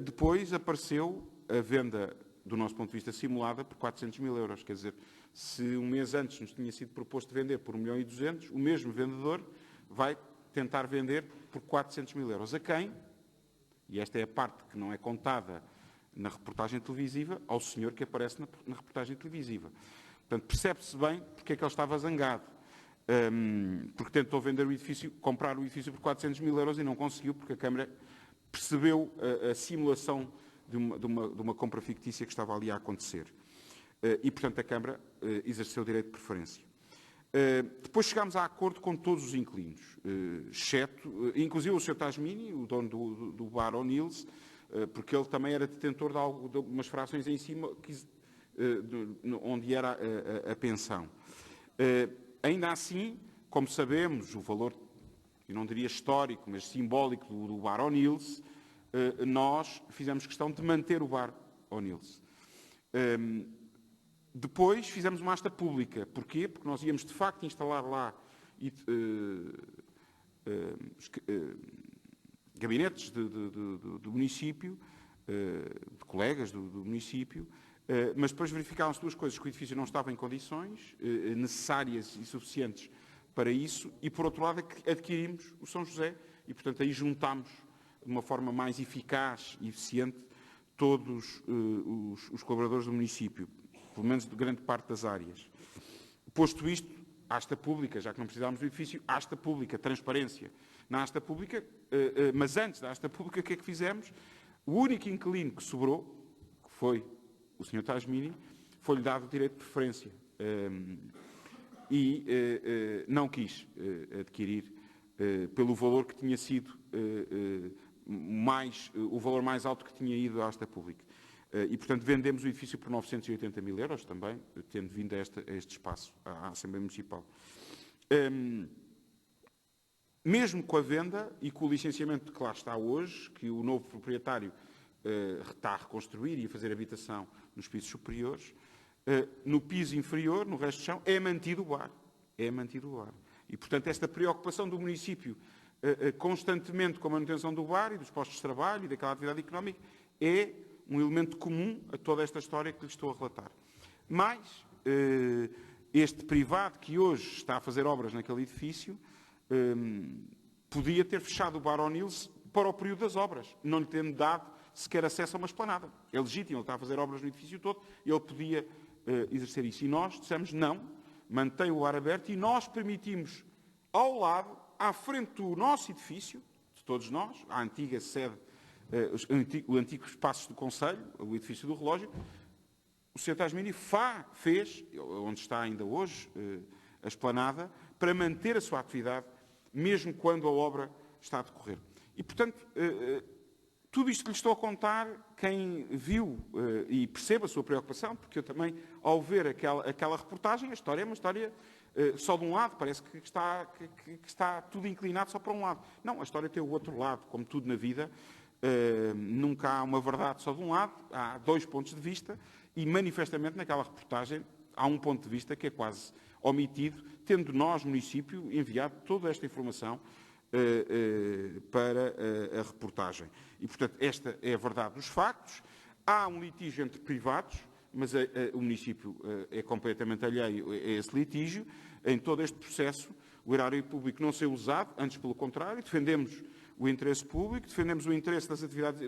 Depois apareceu a venda, do nosso ponto de vista, simulada por 400.000 euros. Quer dizer, se um mês antes nos tinha sido proposto vender por 1.200.000, o mesmo vendedor vai tentar vender por 400.000 euros. A quem? E esta é a parte que não é contada na reportagem televisiva, ao senhor que aparece na reportagem televisiva. Portanto, percebe-se bem porque é que ele estava zangado. Porque tentou vender o edifício, comprar o edifício por 400.000 euros e não conseguiu, porque a Câmara percebeu a simulação de uma compra fictícia que estava ali a acontecer. E, portanto, a Câmara exerceu o direito de preferência. Depois chegámos a acordo com todos os inquilinos, exceto, inclusive o Sr. Tasmini, o dono do bar O'Neill's, porque ele também era detentor de umas frações em cima, onde era a pensão. Ainda assim, como sabemos, o valor, eu não diria histórico, mas simbólico do bar O'Neill's, nós fizemos questão de manter o bar O'Neill's. Depois fizemos uma asta pública. Porquê? Porque nós íamos, de facto, instalar lá gabinetes do município, de colegas do município, mas depois verificaram-se duas coisas, que o edifício não estava em condições necessárias e suficientes para isso, e, por outro lado, adquirimos o São José, e, portanto, aí juntámos de uma forma mais eficaz e eficiente todos os colaboradores do município, pelo menos de grande parte das áreas. Posto isto, asta pública, já que não precisámos do edifício, asta pública, transparência. Na asta pública, mas antes da asta pública, o que é que fizemos? O único inquilino que sobrou, que foi o Sr. Tasmini, foi-lhe dado o direito de preferência e não quis adquirir pelo valor que tinha sido o valor mais alto que tinha ido à asta pública. E, portanto, vendemos o edifício por 980.000 euros também, tendo vindo a este espaço, à Assembleia Municipal. Mesmo com a venda e com o licenciamento que lá está hoje, que o novo proprietário está a reconstruir e a fazer habitação nos pisos superiores, no piso inferior, no resto do chão, é mantido o bar. É mantido o bar. E, portanto, esta preocupação do município constantemente com a manutenção do bar e dos postos de trabalho e daquela atividade económica é um elemento comum a toda esta história que lhe estou a relatar. Mas este privado que hoje está a fazer obras naquele edifício podia ter fechado o Bar O'Neill's para o período das obras, não lhe tendo dado sequer acesso a uma esplanada. É legítimo, ele está a fazer obras no edifício todo, ele podia exercer isso. E nós dissemos não, mantém o ar aberto, e nós permitimos ao lado, à frente do nosso edifício, de todos nós, a antiga sede, o antigo espaço do Conselho, o edifício do relógio, o Sr. Tasmini fez, onde está ainda hoje, a esplanada, para manter a sua atividade, mesmo quando a obra está a decorrer. E, portanto, tudo isto que lhe estou a contar, quem viu e percebe a sua preocupação, porque eu também, ao ver aquela reportagem, a história é uma história só de um lado, parece que está tudo inclinado só para um lado. Não, a história tem o outro lado, como tudo na vida, nunca há uma verdade só de um lado, há dois pontos de vista, e manifestamente naquela reportagem há um ponto de vista que é quase omitido, tendo nós, município, enviado toda esta informação para a reportagem. E, portanto, esta é a verdade dos factos. Há um litígio entre privados, mas o município é completamente alheio a esse litígio. Em todo este processo, o erário público não saiu usado, antes pelo contrário, defendemos o interesse público, defendemos o interesse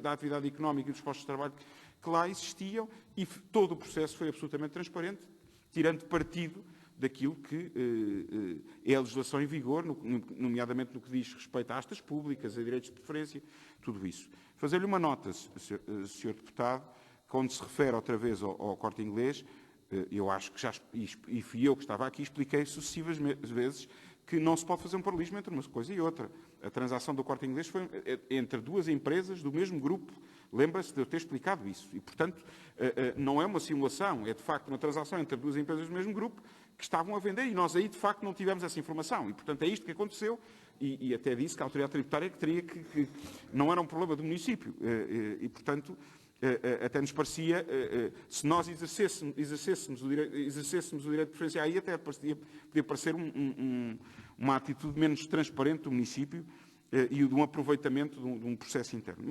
da atividade económica e dos postos de trabalho que lá existiam, e todo o processo foi absolutamente transparente, tirando partido daquilo que é a legislação em vigor, nomeadamente no que diz respeito a astas públicas, a direitos de preferência, tudo isso. Fazer-lhe uma nota, Sr. Deputado, quando se refere outra vez ao Corte Inglês, eu acho que e fui eu que estava aqui, expliquei sucessivas vezes que não se pode fazer um paralelismo entre uma coisa e outra. A transação do Corte Inglês foi entre duas empresas do mesmo grupo. Lembra-se de eu ter explicado isso. E, portanto, não é uma simulação, é de facto uma transação entre duas empresas do mesmo grupo que estavam a vender, e nós aí, de facto, não tivemos essa informação. E, portanto, é isto que aconteceu, e até disse que a autoridade tributária teria que não era um problema do município. E, portanto, até nos parecia, se nós exercêssemos o direito de preferência, aí até podia parecer uma atitude menos transparente do município e de um aproveitamento de um processo interno.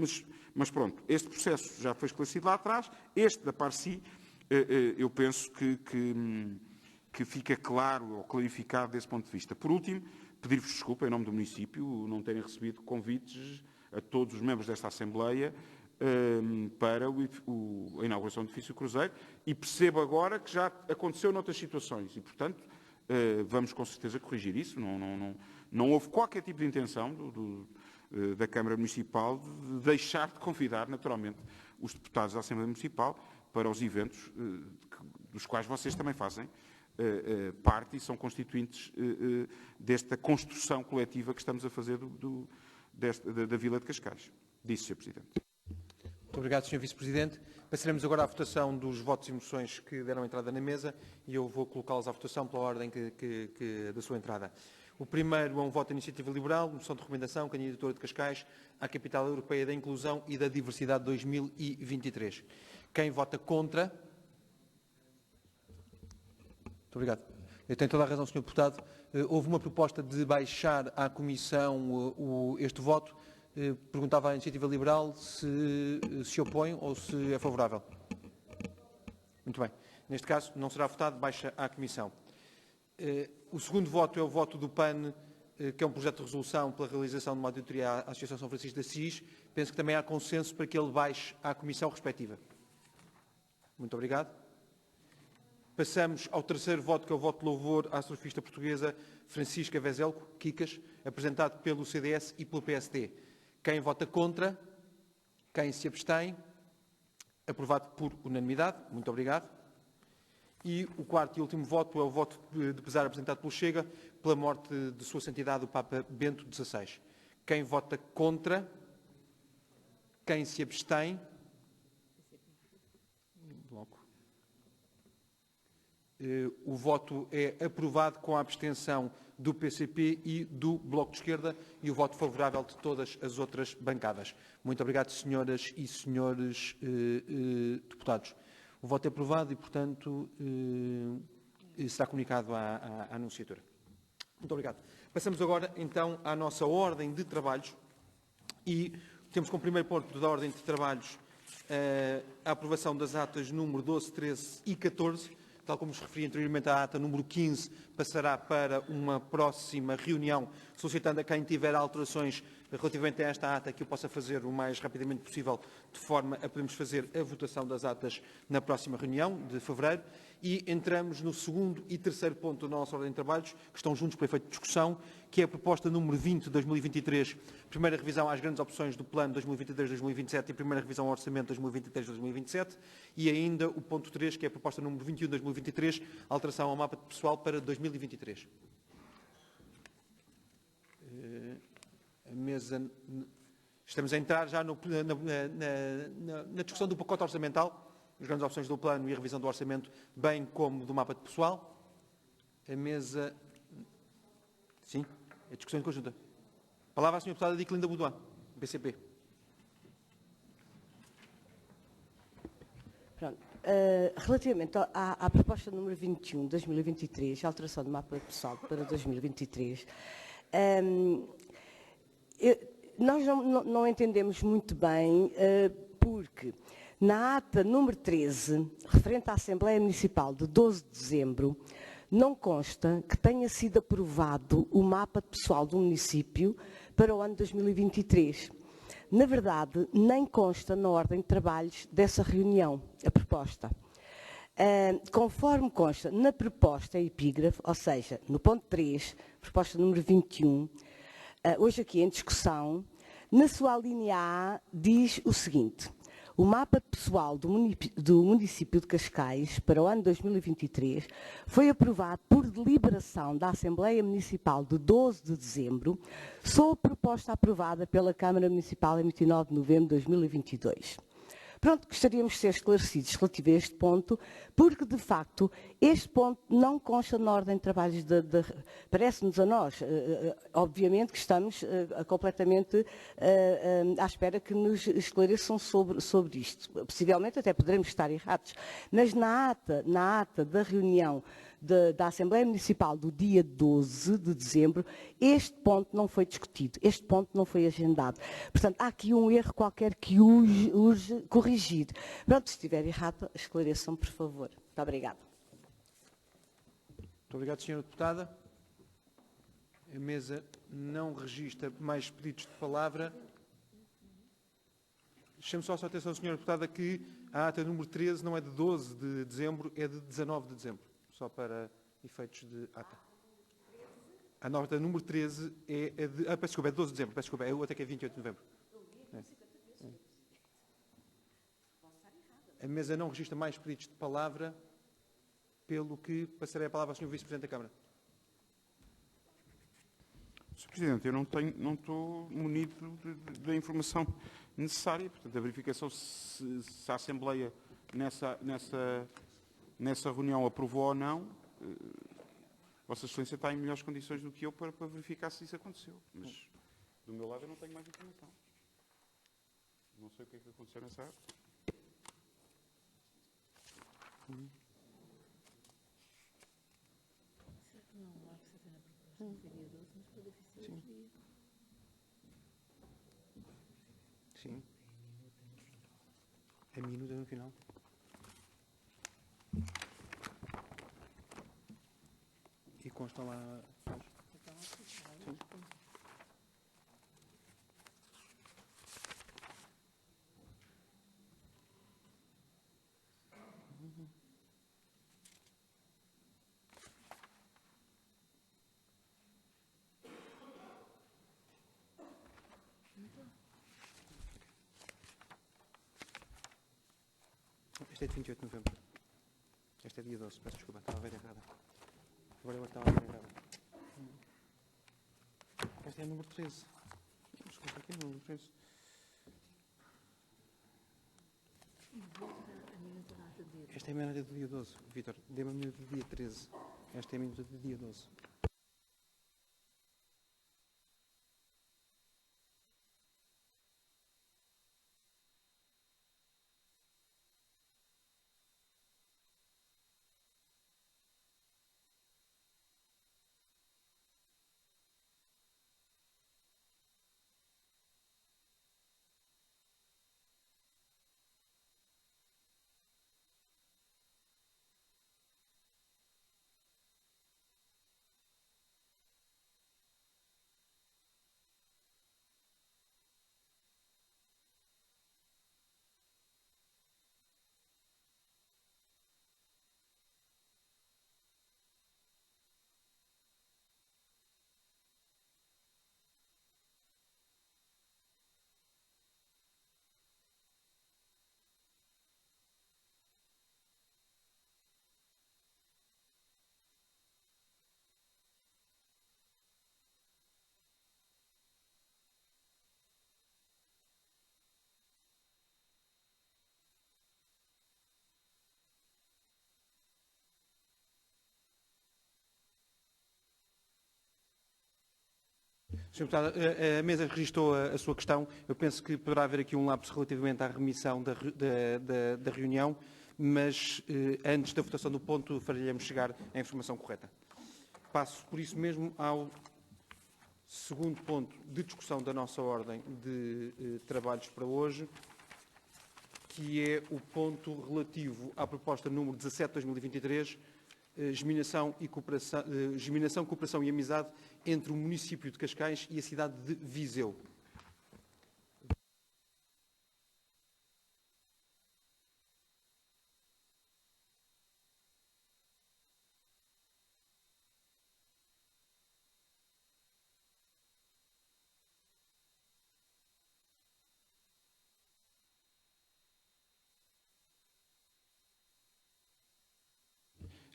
Mas pronto, este processo já foi esclarecido lá atrás, este da Parsi, eu penso que fica claro ou clarificado desse ponto de vista. Por último, pedir-vos desculpa em nome do município não terem recebido convites a todos os membros desta Assembleia para a inauguração do edifício Cruzeiro, e percebo agora que já aconteceu noutras situações e, portanto, vamos com certeza corrigir isso. Não houve qualquer tipo de intenção da Câmara Municipal de deixar de convidar, naturalmente, os deputados da Assembleia Municipal para os eventos dos quais vocês também fazem parte e são constituintes desta construção coletiva que estamos a fazer da Vila de Cascais. Disse, Sr. Presidente. Muito obrigado, Sr. Vice-Presidente. Passaremos agora à votação dos votos e moções que deram entrada na mesa, e eu vou colocá-los à votação pela ordem da sua entrada. O primeiro é um voto de iniciativa liberal, moção de recomendação, candidatura de Cascais à Capital Europeia da Inclusão e da Diversidade 2023. Quem vota contra? Muito obrigado. Eu tenho toda a razão, Sr. Deputado. Houve uma proposta de baixar à Comissão este voto. Perguntava à Iniciativa Liberal se opõe ou se é favorável. Muito bem. Neste caso, não será votado, baixa à Comissão. O segundo voto é o voto do PAN, que é um projeto de resolução pela realização de uma auditoria à Associação São Francisco de Assis. Penso que também há consenso para que ele baixe à Comissão respectiva. Muito obrigado. Passamos ao terceiro voto, que é o voto de louvor à surfista portuguesa Francisca Vezelco Quicas, apresentado pelo CDS e pelo PSD. Quem vota contra? Quem se abstém? Aprovado por unanimidade. Muito obrigado. E o quarto e último voto é o voto de pesar apresentado pelo Chega pela morte de Sua Santidade o Papa Bento XVI. Quem vota contra? Quem se abstém? Bloco. O voto é aprovado com a abstenção do PCP e do Bloco de Esquerda e o voto favorável de todas as outras bancadas. Muito obrigado, senhoras e senhores deputados. O voto é aprovado e, portanto, será comunicado à anunciadora. Muito obrigado. Passamos agora, então, à nossa ordem de trabalhos e temos como primeiro ponto da ordem de trabalhos a aprovação das atas número 12, 13 e 14 tal como vos referi anteriormente, a ata número 15 passará para uma próxima reunião, solicitando a quem tiver alterações relativamente a esta ata que eu possa fazer o mais rapidamente possível, de forma a podermos fazer a votação das atas na próxima reunião de fevereiro. E entramos no segundo e terceiro ponto da nossa ordem de trabalhos, que estão juntos para efeito de discussão, que é a proposta número 20 de 2023, primeira revisão às grandes opções do plano 2023-2027 e primeira revisão ao orçamento 2023-2027, e ainda o ponto 3, que é a proposta número 21 de 2023, alteração ao mapa de pessoal para 2023. A mesa... Estamos a entrar já na discussão do pacote orçamental, as grandes opções do plano e a revisão do orçamento, bem como do mapa de pessoal. A mesa... Sim, é discussão em conjunta. Palavra à Sra. Deputada Diclinda Boudoin, BCP. Pronto. Relativamente à proposta número 21 de 2023, a alteração do mapa de pessoal para 2023, nós não entendemos muito bem, porque na ata número 13, referente à Assembleia Municipal de 12 de dezembro, não consta que tenha sido aprovado o mapa de pessoal do município para o ano 2023. Na verdade, nem consta na ordem de trabalhos dessa reunião, a proposta. Conforme consta na proposta epígrafe, ou seja, no ponto 3, proposta número 21, hoje aqui em discussão, na sua linha A diz o seguinte: o mapa pessoal do município de Cascais para o ano 2023 foi aprovado por deliberação da Assembleia Municipal de 12 de dezembro, sob proposta aprovada pela Câmara Municipal em 29 de novembro de 2022. Pronto, gostaríamos de ser esclarecidos relativo a este ponto, porque, de facto, este ponto não consta na ordem de trabalhos parece-nos a nós. Obviamente que estamos completamente à espera que nos esclareçam sobre isto. Possivelmente até poderemos estar errados. Mas na ata da reunião da Assembleia Municipal do dia 12 de dezembro, este ponto não foi discutido, este ponto não foi agendado. Portanto, há aqui um erro qualquer que urge corrigir. Pronto, se estiver errado, esclareçam, por favor. Muito obrigada. Muito obrigado, Sra. Deputada. A mesa não registra mais pedidos de palavra. Chamo só a sua atenção, Sra. Deputada, que a ata número 13 não é de 12 de dezembro, é de 19 de dezembro. Só para efeitos de ata. A nota número 13 é de... peço desculpa, é de 12 de dezembro. Peço desculpa, é até que é 28 de novembro. A mesa não registra mais pedidos de palavra, pelo que passarei a palavra ao Sr. Vice-Presidente da Câmara. Sr. Presidente, eu não estou munido da informação necessária. Portanto, a verificação se a Assembleia nessa reunião aprovou ou não, Vossa Excelência está em melhores condições do que eu para verificar se isso aconteceu. Mas, do meu lado, eu não tenho mais informação. Não sei o que é que aconteceu nessa área. Sim. É minuto no final. E constam lá... Sim. Este é de 28 de novembro. Este é dia 12, peço desculpa, estava a ver errada. Agora eu estava a ver errada. Este é o número 13. Desculpa, aqui é o número 13. Esta é a minuta do dia 12. Vítor, dê-me a minuta do dia 13. Esta é a minuta do dia 12. Sr. Deputado, a mesa registrou a sua questão. Eu penso que poderá haver aqui um lapso relativamente à remissão da reunião, mas antes da votação do ponto faremos chegar a informação correta. Passo, por isso mesmo, ao segundo ponto de discussão da nossa ordem de trabalhos para hoje, que é o ponto relativo à proposta número 17/2023, Geminação, Cooperação e Amizade entre o município de Cascais e a cidade de Viseu.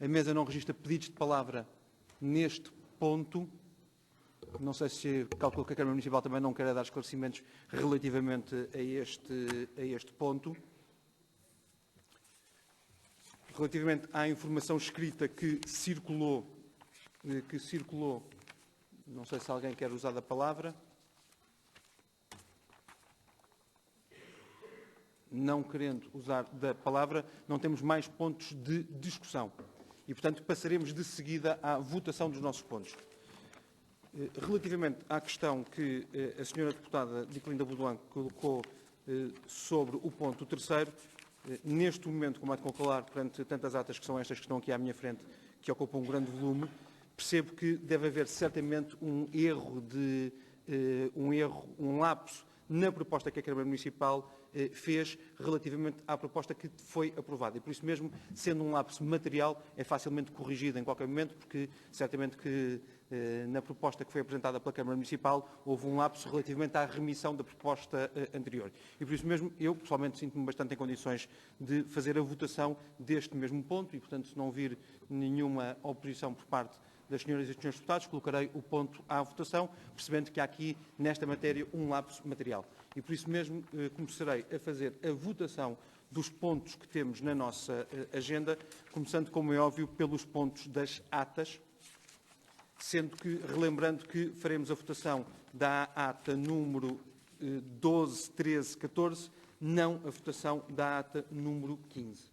A mesa não registra pedidos de palavra neste ponto. Não sei se calculo que a Câmara Municipal também não quer dar esclarecimentos relativamente a este ponto. Relativamente à informação escrita que circulou, não sei se alguém quer usar a palavra. Não querendo usar da palavra, não temos mais pontos de discussão. E, portanto, passaremos de seguida à votação dos nossos pontos. Relativamente à questão que a senhora deputada Diclinda Baudouin colocou sobre o ponto terceiro, neste momento, como é de calcular, perante tantas atas que são estas que estão aqui à minha frente, que ocupam um grande volume, percebo que deve haver certamente um lapso na proposta que a Câmara Municipal fez relativamente à proposta que foi aprovada. E por isso mesmo, sendo um lapso material, é facilmente corrigido em qualquer momento, porque certamente que na proposta que foi apresentada pela Câmara Municipal houve um lapso relativamente à remissão da proposta anterior. E por isso mesmo, eu pessoalmente sinto-me bastante em condições de fazer a votação deste mesmo ponto e, portanto, se não vir nenhuma oposição por parte das senhoras e dos senhores deputados, colocarei o ponto à votação, percebendo que há aqui, nesta matéria, um lapso material. E por isso mesmo começarei a fazer a votação dos pontos que temos na nossa agenda, começando, como é óbvio, pelos pontos das atas, sendo que, relembrando que faremos a votação da ata número 12, 13, 14, não a votação da ata número 15.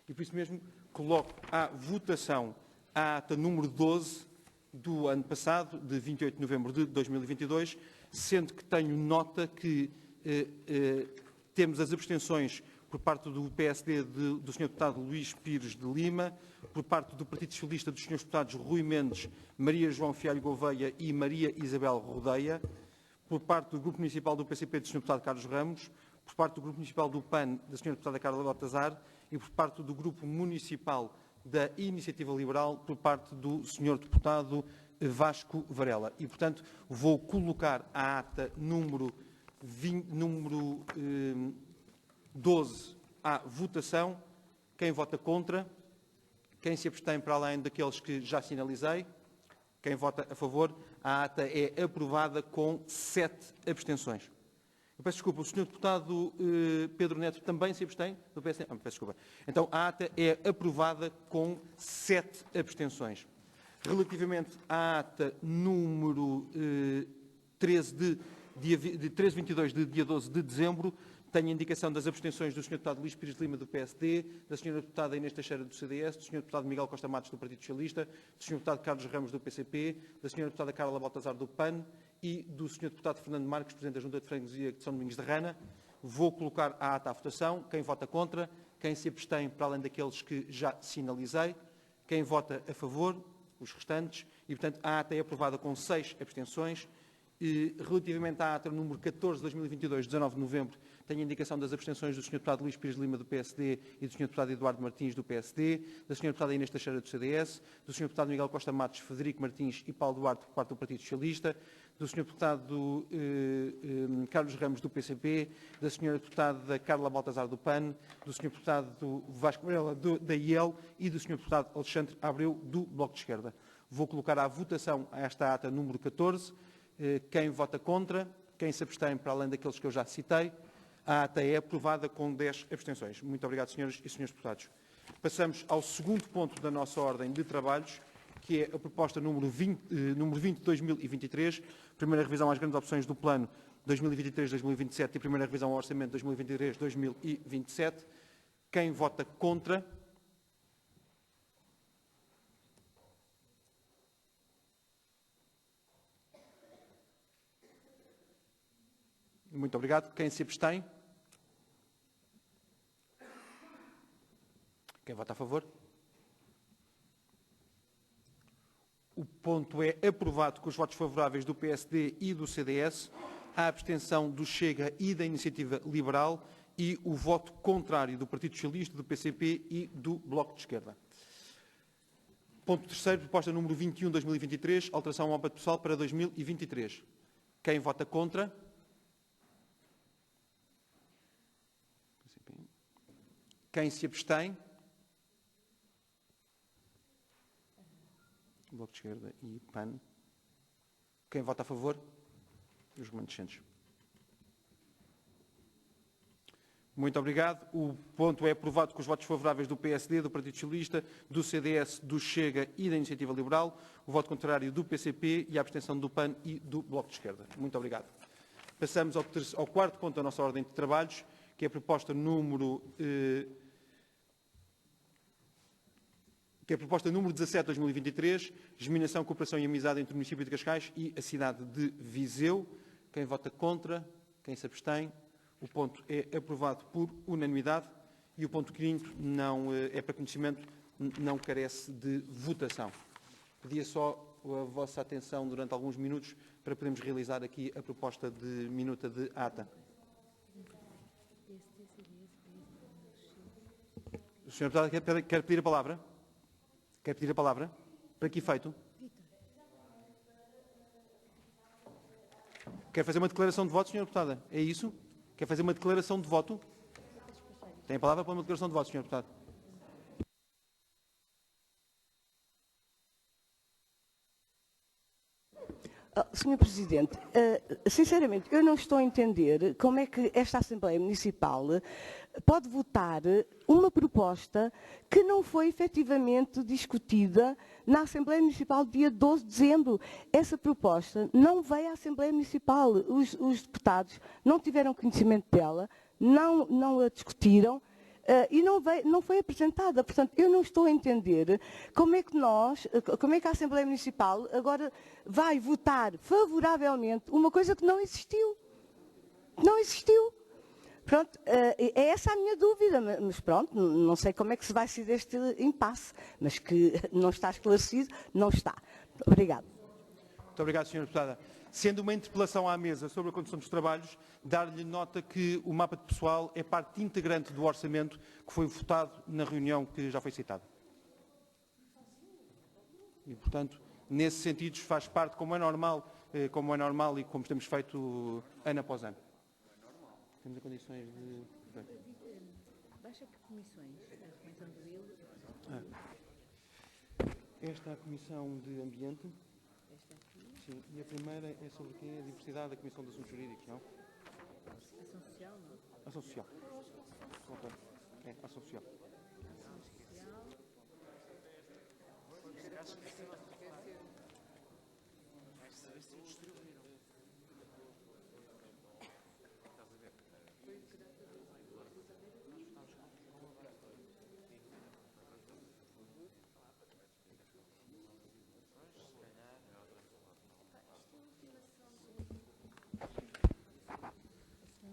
E por isso mesmo coloco à votação a ata número 12 do ano passado, de 28 de novembro de 2022, sendo que tenho nota que temos as abstenções por parte do PSD do Sr. Deputado Luís Pires de Lima, por parte do Partido Socialista dos Srs. Deputados Rui Mendes, Maria João Fialho Gouveia e Maria Isabel Rodeia, por parte do Grupo Municipal do PCP do Sr. Deputado Carlos Ramos, por parte do Grupo Municipal do PAN da Sra. Deputada Carla Baltazar e por parte do Grupo Municipal da Iniciativa Liberal por parte do Sr. Deputado Vasco Varela. E, portanto, vou colocar a ata número 12 à votação. Quem vota contra? Quem se abstém para além daqueles que já sinalizei? Quem vota a favor? A ata é aprovada com 7 abstenções. Eu peço desculpa, o Sr. Deputado Pedro Neto também se abstém? Do PSD? Peço desculpa. Então, a ata é aprovada com 7 abstenções. Relativamente à ata número 1322 de dia 12 de dezembro, tenho a indicação das abstenções do Sr. Deputado Luís Pires de Lima, do PSD, da Sra. Deputada Inês Teixeira, do CDS, do Sr. Deputado Miguel Costa Matos, do Partido Socialista, do Sr. Deputado Carlos Ramos, do PCP, da Sra. Deputada Carla Baltazar, do PAN e do Sr. Deputado Fernando Marques, Presidente da Junta de Freguesia de São Domingos de Rana. Vou colocar a ata à votação. Quem vota contra? Quem se abstém para além daqueles que já sinalizei? Quem vota a favor? Os restantes. E, portanto, a ata é aprovada com 6 abstenções. E, relativamente à ata número 14 de 2022, 19 de novembro, tenho a indicação das abstenções do Sr. Deputado Luís Pires de Lima, do PSD, e do Sr. Deputado Eduardo Martins, do PSD, da Sra. Deputada Inês Teixeira, do CDS, do Sr. Deputado Miguel Costa Matos, Frederico Martins e Paulo Duarte, por parte do Partido Socialista, do Sr. Deputado Carlos Ramos, do PCP, da Sra. Deputada Carla Baltazar, do PAN, do Sr. Deputado Vasco Varela, da IEL e do Sr. Deputado Alexandre Abreu, do Bloco de Esquerda. Vou colocar à votação esta ata número 14. Quem vota contra? Quem se abstém para além daqueles que eu já citei? A ata é aprovada com 10 abstenções. Muito obrigado, senhoras e senhores deputados. Passamos ao segundo ponto da nossa ordem de trabalhos, que é a proposta número 20 de 2023, primeira revisão às grandes opções do plano 2023-2027 e primeira revisão ao orçamento 2023-2027. Quem vota contra? Muito obrigado. Quem se abstém? Quem vota a favor? O ponto é aprovado com os votos favoráveis do PSD e do CDS, a abstenção do Chega e da Iniciativa Liberal e o voto contrário do Partido Socialista, do PCP e do Bloco de Esquerda. Ponto terceiro, proposta número 21/2023, alteração ao mapa pessoal para 2023. Quem vota contra? Quem se abstém? Bloco de Esquerda e PAN. Quem vota a favor? Os remanescentes. Muito obrigado. O ponto é aprovado com os votos favoráveis do PSD, do Partido Socialista, do CDS, do Chega e da Iniciativa Liberal, o voto contrário do PCP e a abstenção do PAN e do Bloco de Esquerda. Muito obrigado. Passamos ao quarto ponto da nossa ordem de trabalhos, que é a proposta número 17/2023, Geminação, Cooperação e Amizade entre o município de Cascais e a cidade de Viseu. Quem vota contra? Quem se abstém? O ponto é aprovado por unanimidade e o ponto quinto não é para conhecimento, não carece de votação. Pedia só a vossa atenção durante alguns minutos para podermos realizar aqui a proposta de minuta de ata. O Sr. Deputado quer pedir a palavra? Quer pedir a palavra? Para que efeito? Quer fazer uma declaração de voto, Sr. Deputada? É isso? Quer fazer uma declaração de voto? Tem a palavra para uma declaração de voto, Sr. Deputado. Sr. Presidente, sinceramente, eu não estou a entender como é que esta Assembleia Municipal pode votar uma proposta que não foi efetivamente discutida na Assembleia Municipal dia 12 de dezembro. Essa proposta não veio à Assembleia Municipal. Os deputados não tiveram conhecimento dela, não a discutiram. E não foi apresentada. Portanto, eu não estou a entender como é que a Assembleia Municipal agora vai votar favoravelmente uma coisa que não existiu. Não existiu. Pronto, é essa a minha dúvida, mas pronto, não sei como é que se vai ser este impasse, mas que não está esclarecido, não está. Obrigado. Muito obrigado, Sra. Deputada. Sendo uma interpelação à mesa sobre a condução dos trabalhos, dar-lhe nota que o mapa de pessoal é parte integrante do orçamento que foi votado na reunião que já foi citada. E, portanto, nesse sentido, faz parte, como é normal e como temos feito ano após ano. Temos em condições de... Baixa que comissões? A Comissão de Vila? Esta é a Comissão de Ambiente. Sim, e a primeira é sobre quem é a diversidade da Comissão de Assuntos Jurídicos, não? Ação Social, não? Ação Social. Ok. É, Ação Social.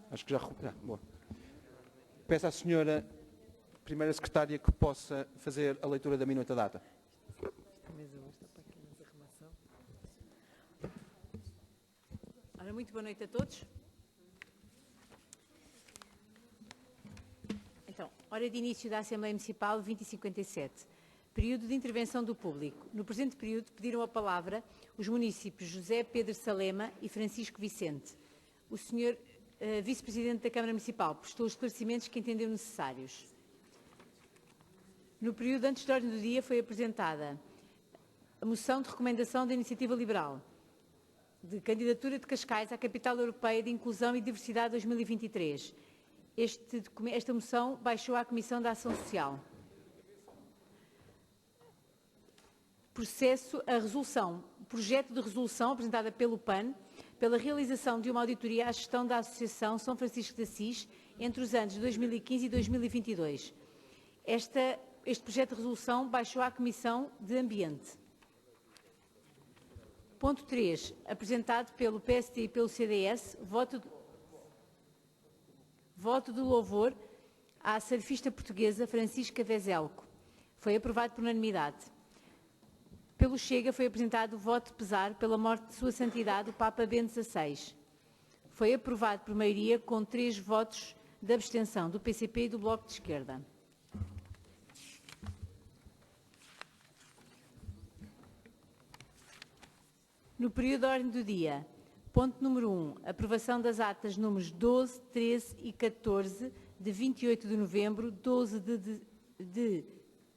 Acho que já... boa. Peço à senhora primeira secretária que possa fazer a leitura da minuta data. Ora, muito boa noite a todos. Então, hora de início da Assembleia Municipal 2057. Período de intervenção do público. No presente período pediram a palavra os municípios José Pedro Salema e Francisco Vicente. O senhor Vice-Presidente da Câmara Municipal prestou os esclarecimentos que entendeu necessários. No período antes da ordem do dia foi apresentada a moção de recomendação da Iniciativa Liberal de candidatura de Cascais à Capital Europeia de Inclusão e Diversidade 2023. Esta moção baixou à Comissão da Ação Social. projeto de resolução apresentada pelo PAN, pela realização de uma auditoria à gestão da Associação São Francisco de Assis entre os anos de 2015 e 2022. Este projeto de resolução baixou à Comissão de Ambiente. Ponto 3, apresentado pelo PSD e pelo CDS, voto de louvor à surfista portuguesa Francisca Vezelco. Foi aprovado por unanimidade. Pelo Chega foi apresentado o voto de pesar pela morte de Sua Santidade, o Papa Bento XVI. Foi aprovado por maioria com 3 votos de abstenção do PCP e do Bloco de Esquerda. No período de ordem do dia, ponto número 1, aprovação das atas números 12, 13 e 14 de 28 de novembro, 12 de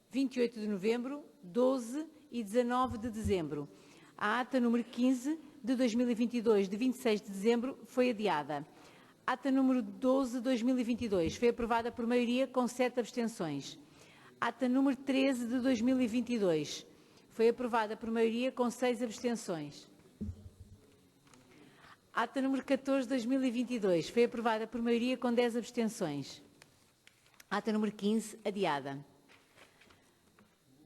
28 de novembro, 12 e 19 de dezembro. A ata número 15 de 2022, de 26 de dezembro, foi adiada. Ata número 12 de 2022 foi aprovada por maioria com 7 abstenções. Ata número 13 de 2022 foi aprovada por maioria com 6 abstenções. Ata número 14 de 2022 foi aprovada por maioria com 10 abstenções. Ata número 15, adiada.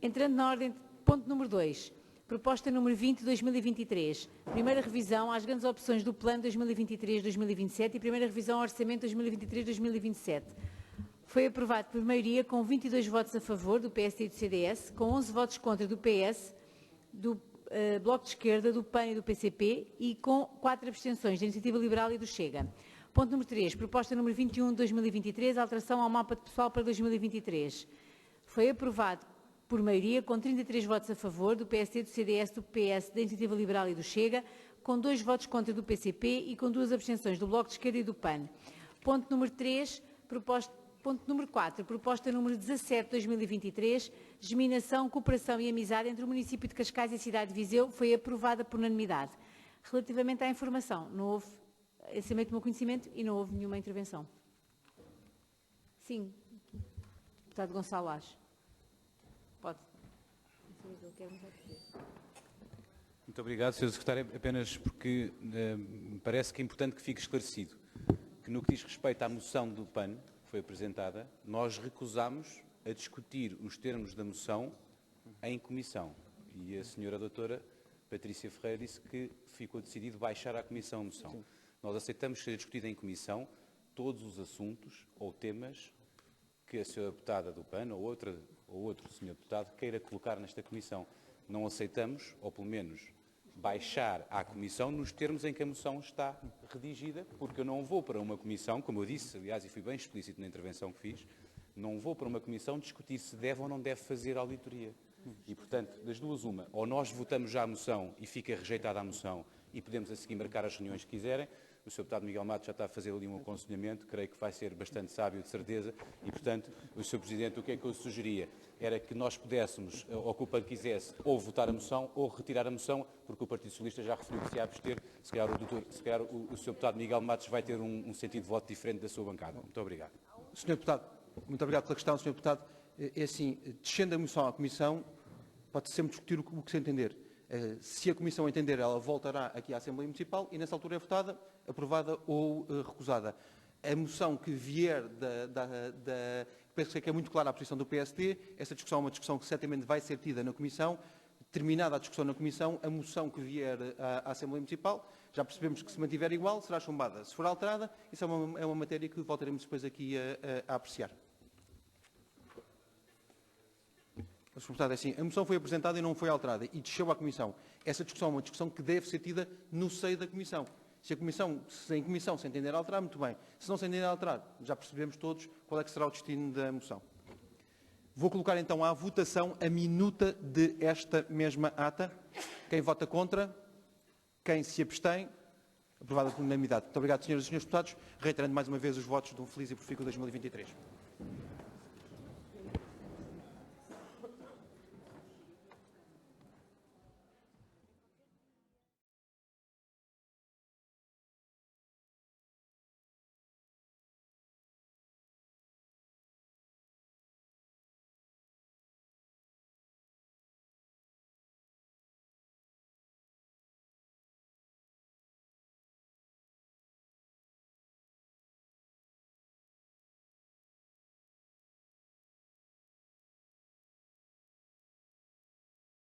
Entrando na ordem, ponto número 2. Proposta número 20 de 2023. Primeira revisão às grandes opções do Plano 2023-2027 e primeira revisão ao Orçamento 2023-2027. Foi aprovado por maioria com 22 votos a favor do PSD e do CDS, com 11 votos contra do PS, do Bloco de Esquerda, do PAN e do PCP e com 4 abstenções da Iniciativa Liberal e do Chega. Ponto número 3. Proposta número 21 de 2023, alteração ao mapa de pessoal para 2023. Foi aprovado por maioria com 33 votos a favor do PSD, do CDS, do PS, da Iniciativa Liberal e do Chega, com 2 votos contra do PCP e com 2 abstenções do Bloco de Esquerda e do PAN. Ponto número 3. Ponto número 4, proposta número 17 de 2023, Geminação, Cooperação e Amizade entre o município de Cascais e a cidade de Viseu, foi aprovada por unanimidade. Relativamente à informação, não houve, a Assembleia tomou conhecimento e não houve nenhuma intervenção. Sim, deputado Gonçalo Lage. Pode. Muito obrigado, Sr. Secretário. Apenas porque me parece que é importante que fique esclarecido que no que diz respeito à moção do PAN, foi apresentada, nós recusámos a discutir os termos da moção em comissão. E a senhora doutora Patrícia Ferreira disse que ficou decidido baixar à comissão a moção. Sim. Nós aceitamos que seja discutida em comissão todos os assuntos ou temas que a senhora deputada do PAN ou outro senhor deputado queira colocar nesta comissão. Não aceitamos, ou pelo menos baixar à comissão nos termos em que a moção está redigida, porque eu não vou para uma comissão, como eu disse, aliás, e fui bem explícito na intervenção que fiz, não vou para uma comissão discutir se deve ou não deve fazer auditoria. E, portanto, das duas uma, ou nós votamos já a moção e fica rejeitada a moção e podemos a seguir marcar as reuniões que quiserem. O Sr. Deputado Miguel Matos já está a fazer ali um aconselhamento, creio que vai ser bastante sábio, de certeza, e, portanto, o Sr. Presidente, o que é que eu sugeria? Era que nós pudéssemos, ou que o PAN quisesse, ou votar a moção, ou retirar a moção, porque o Partido Socialista já referiu que se abster, se calhar o Sr. Deputado Miguel Matos vai ter um sentido de voto diferente da sua bancada. Muito obrigado. Sr. Deputado, muito obrigado pela questão, Sr. Deputado. É assim, descendo a moção à Comissão, pode sempre discutir o que se entender. Se a Comissão entender, ela voltará aqui à Assembleia Municipal e nessa altura é votada, aprovada ou recusada. A moção que vier penso que é muito clara a posição do PSD, essa discussão é uma discussão que certamente vai ser tida na Comissão. Terminada a discussão na Comissão, a moção que vier à Assembleia Municipal, já percebemos que se mantiver igual, será chumbada. Se for alterada, isso é uma matéria que voltaremos depois aqui a apreciar. Mas, portanto, é assim, a moção foi apresentada e não foi alterada e desceu à Comissão. Essa discussão é uma discussão que deve ser tida no seio da Comissão. Se em Comissão se entender alterar, muito bem. Se não se entender alterar, já percebemos todos qual é que será o destino da moção. Vou colocar então à votação a minuta de esta mesma ata. Quem vota contra? Quem se abstém? Aprovada por unanimidade. Muito obrigado, senhoras e senhores deputados. Reiterando mais uma vez os votos de um feliz e profícuo 2023.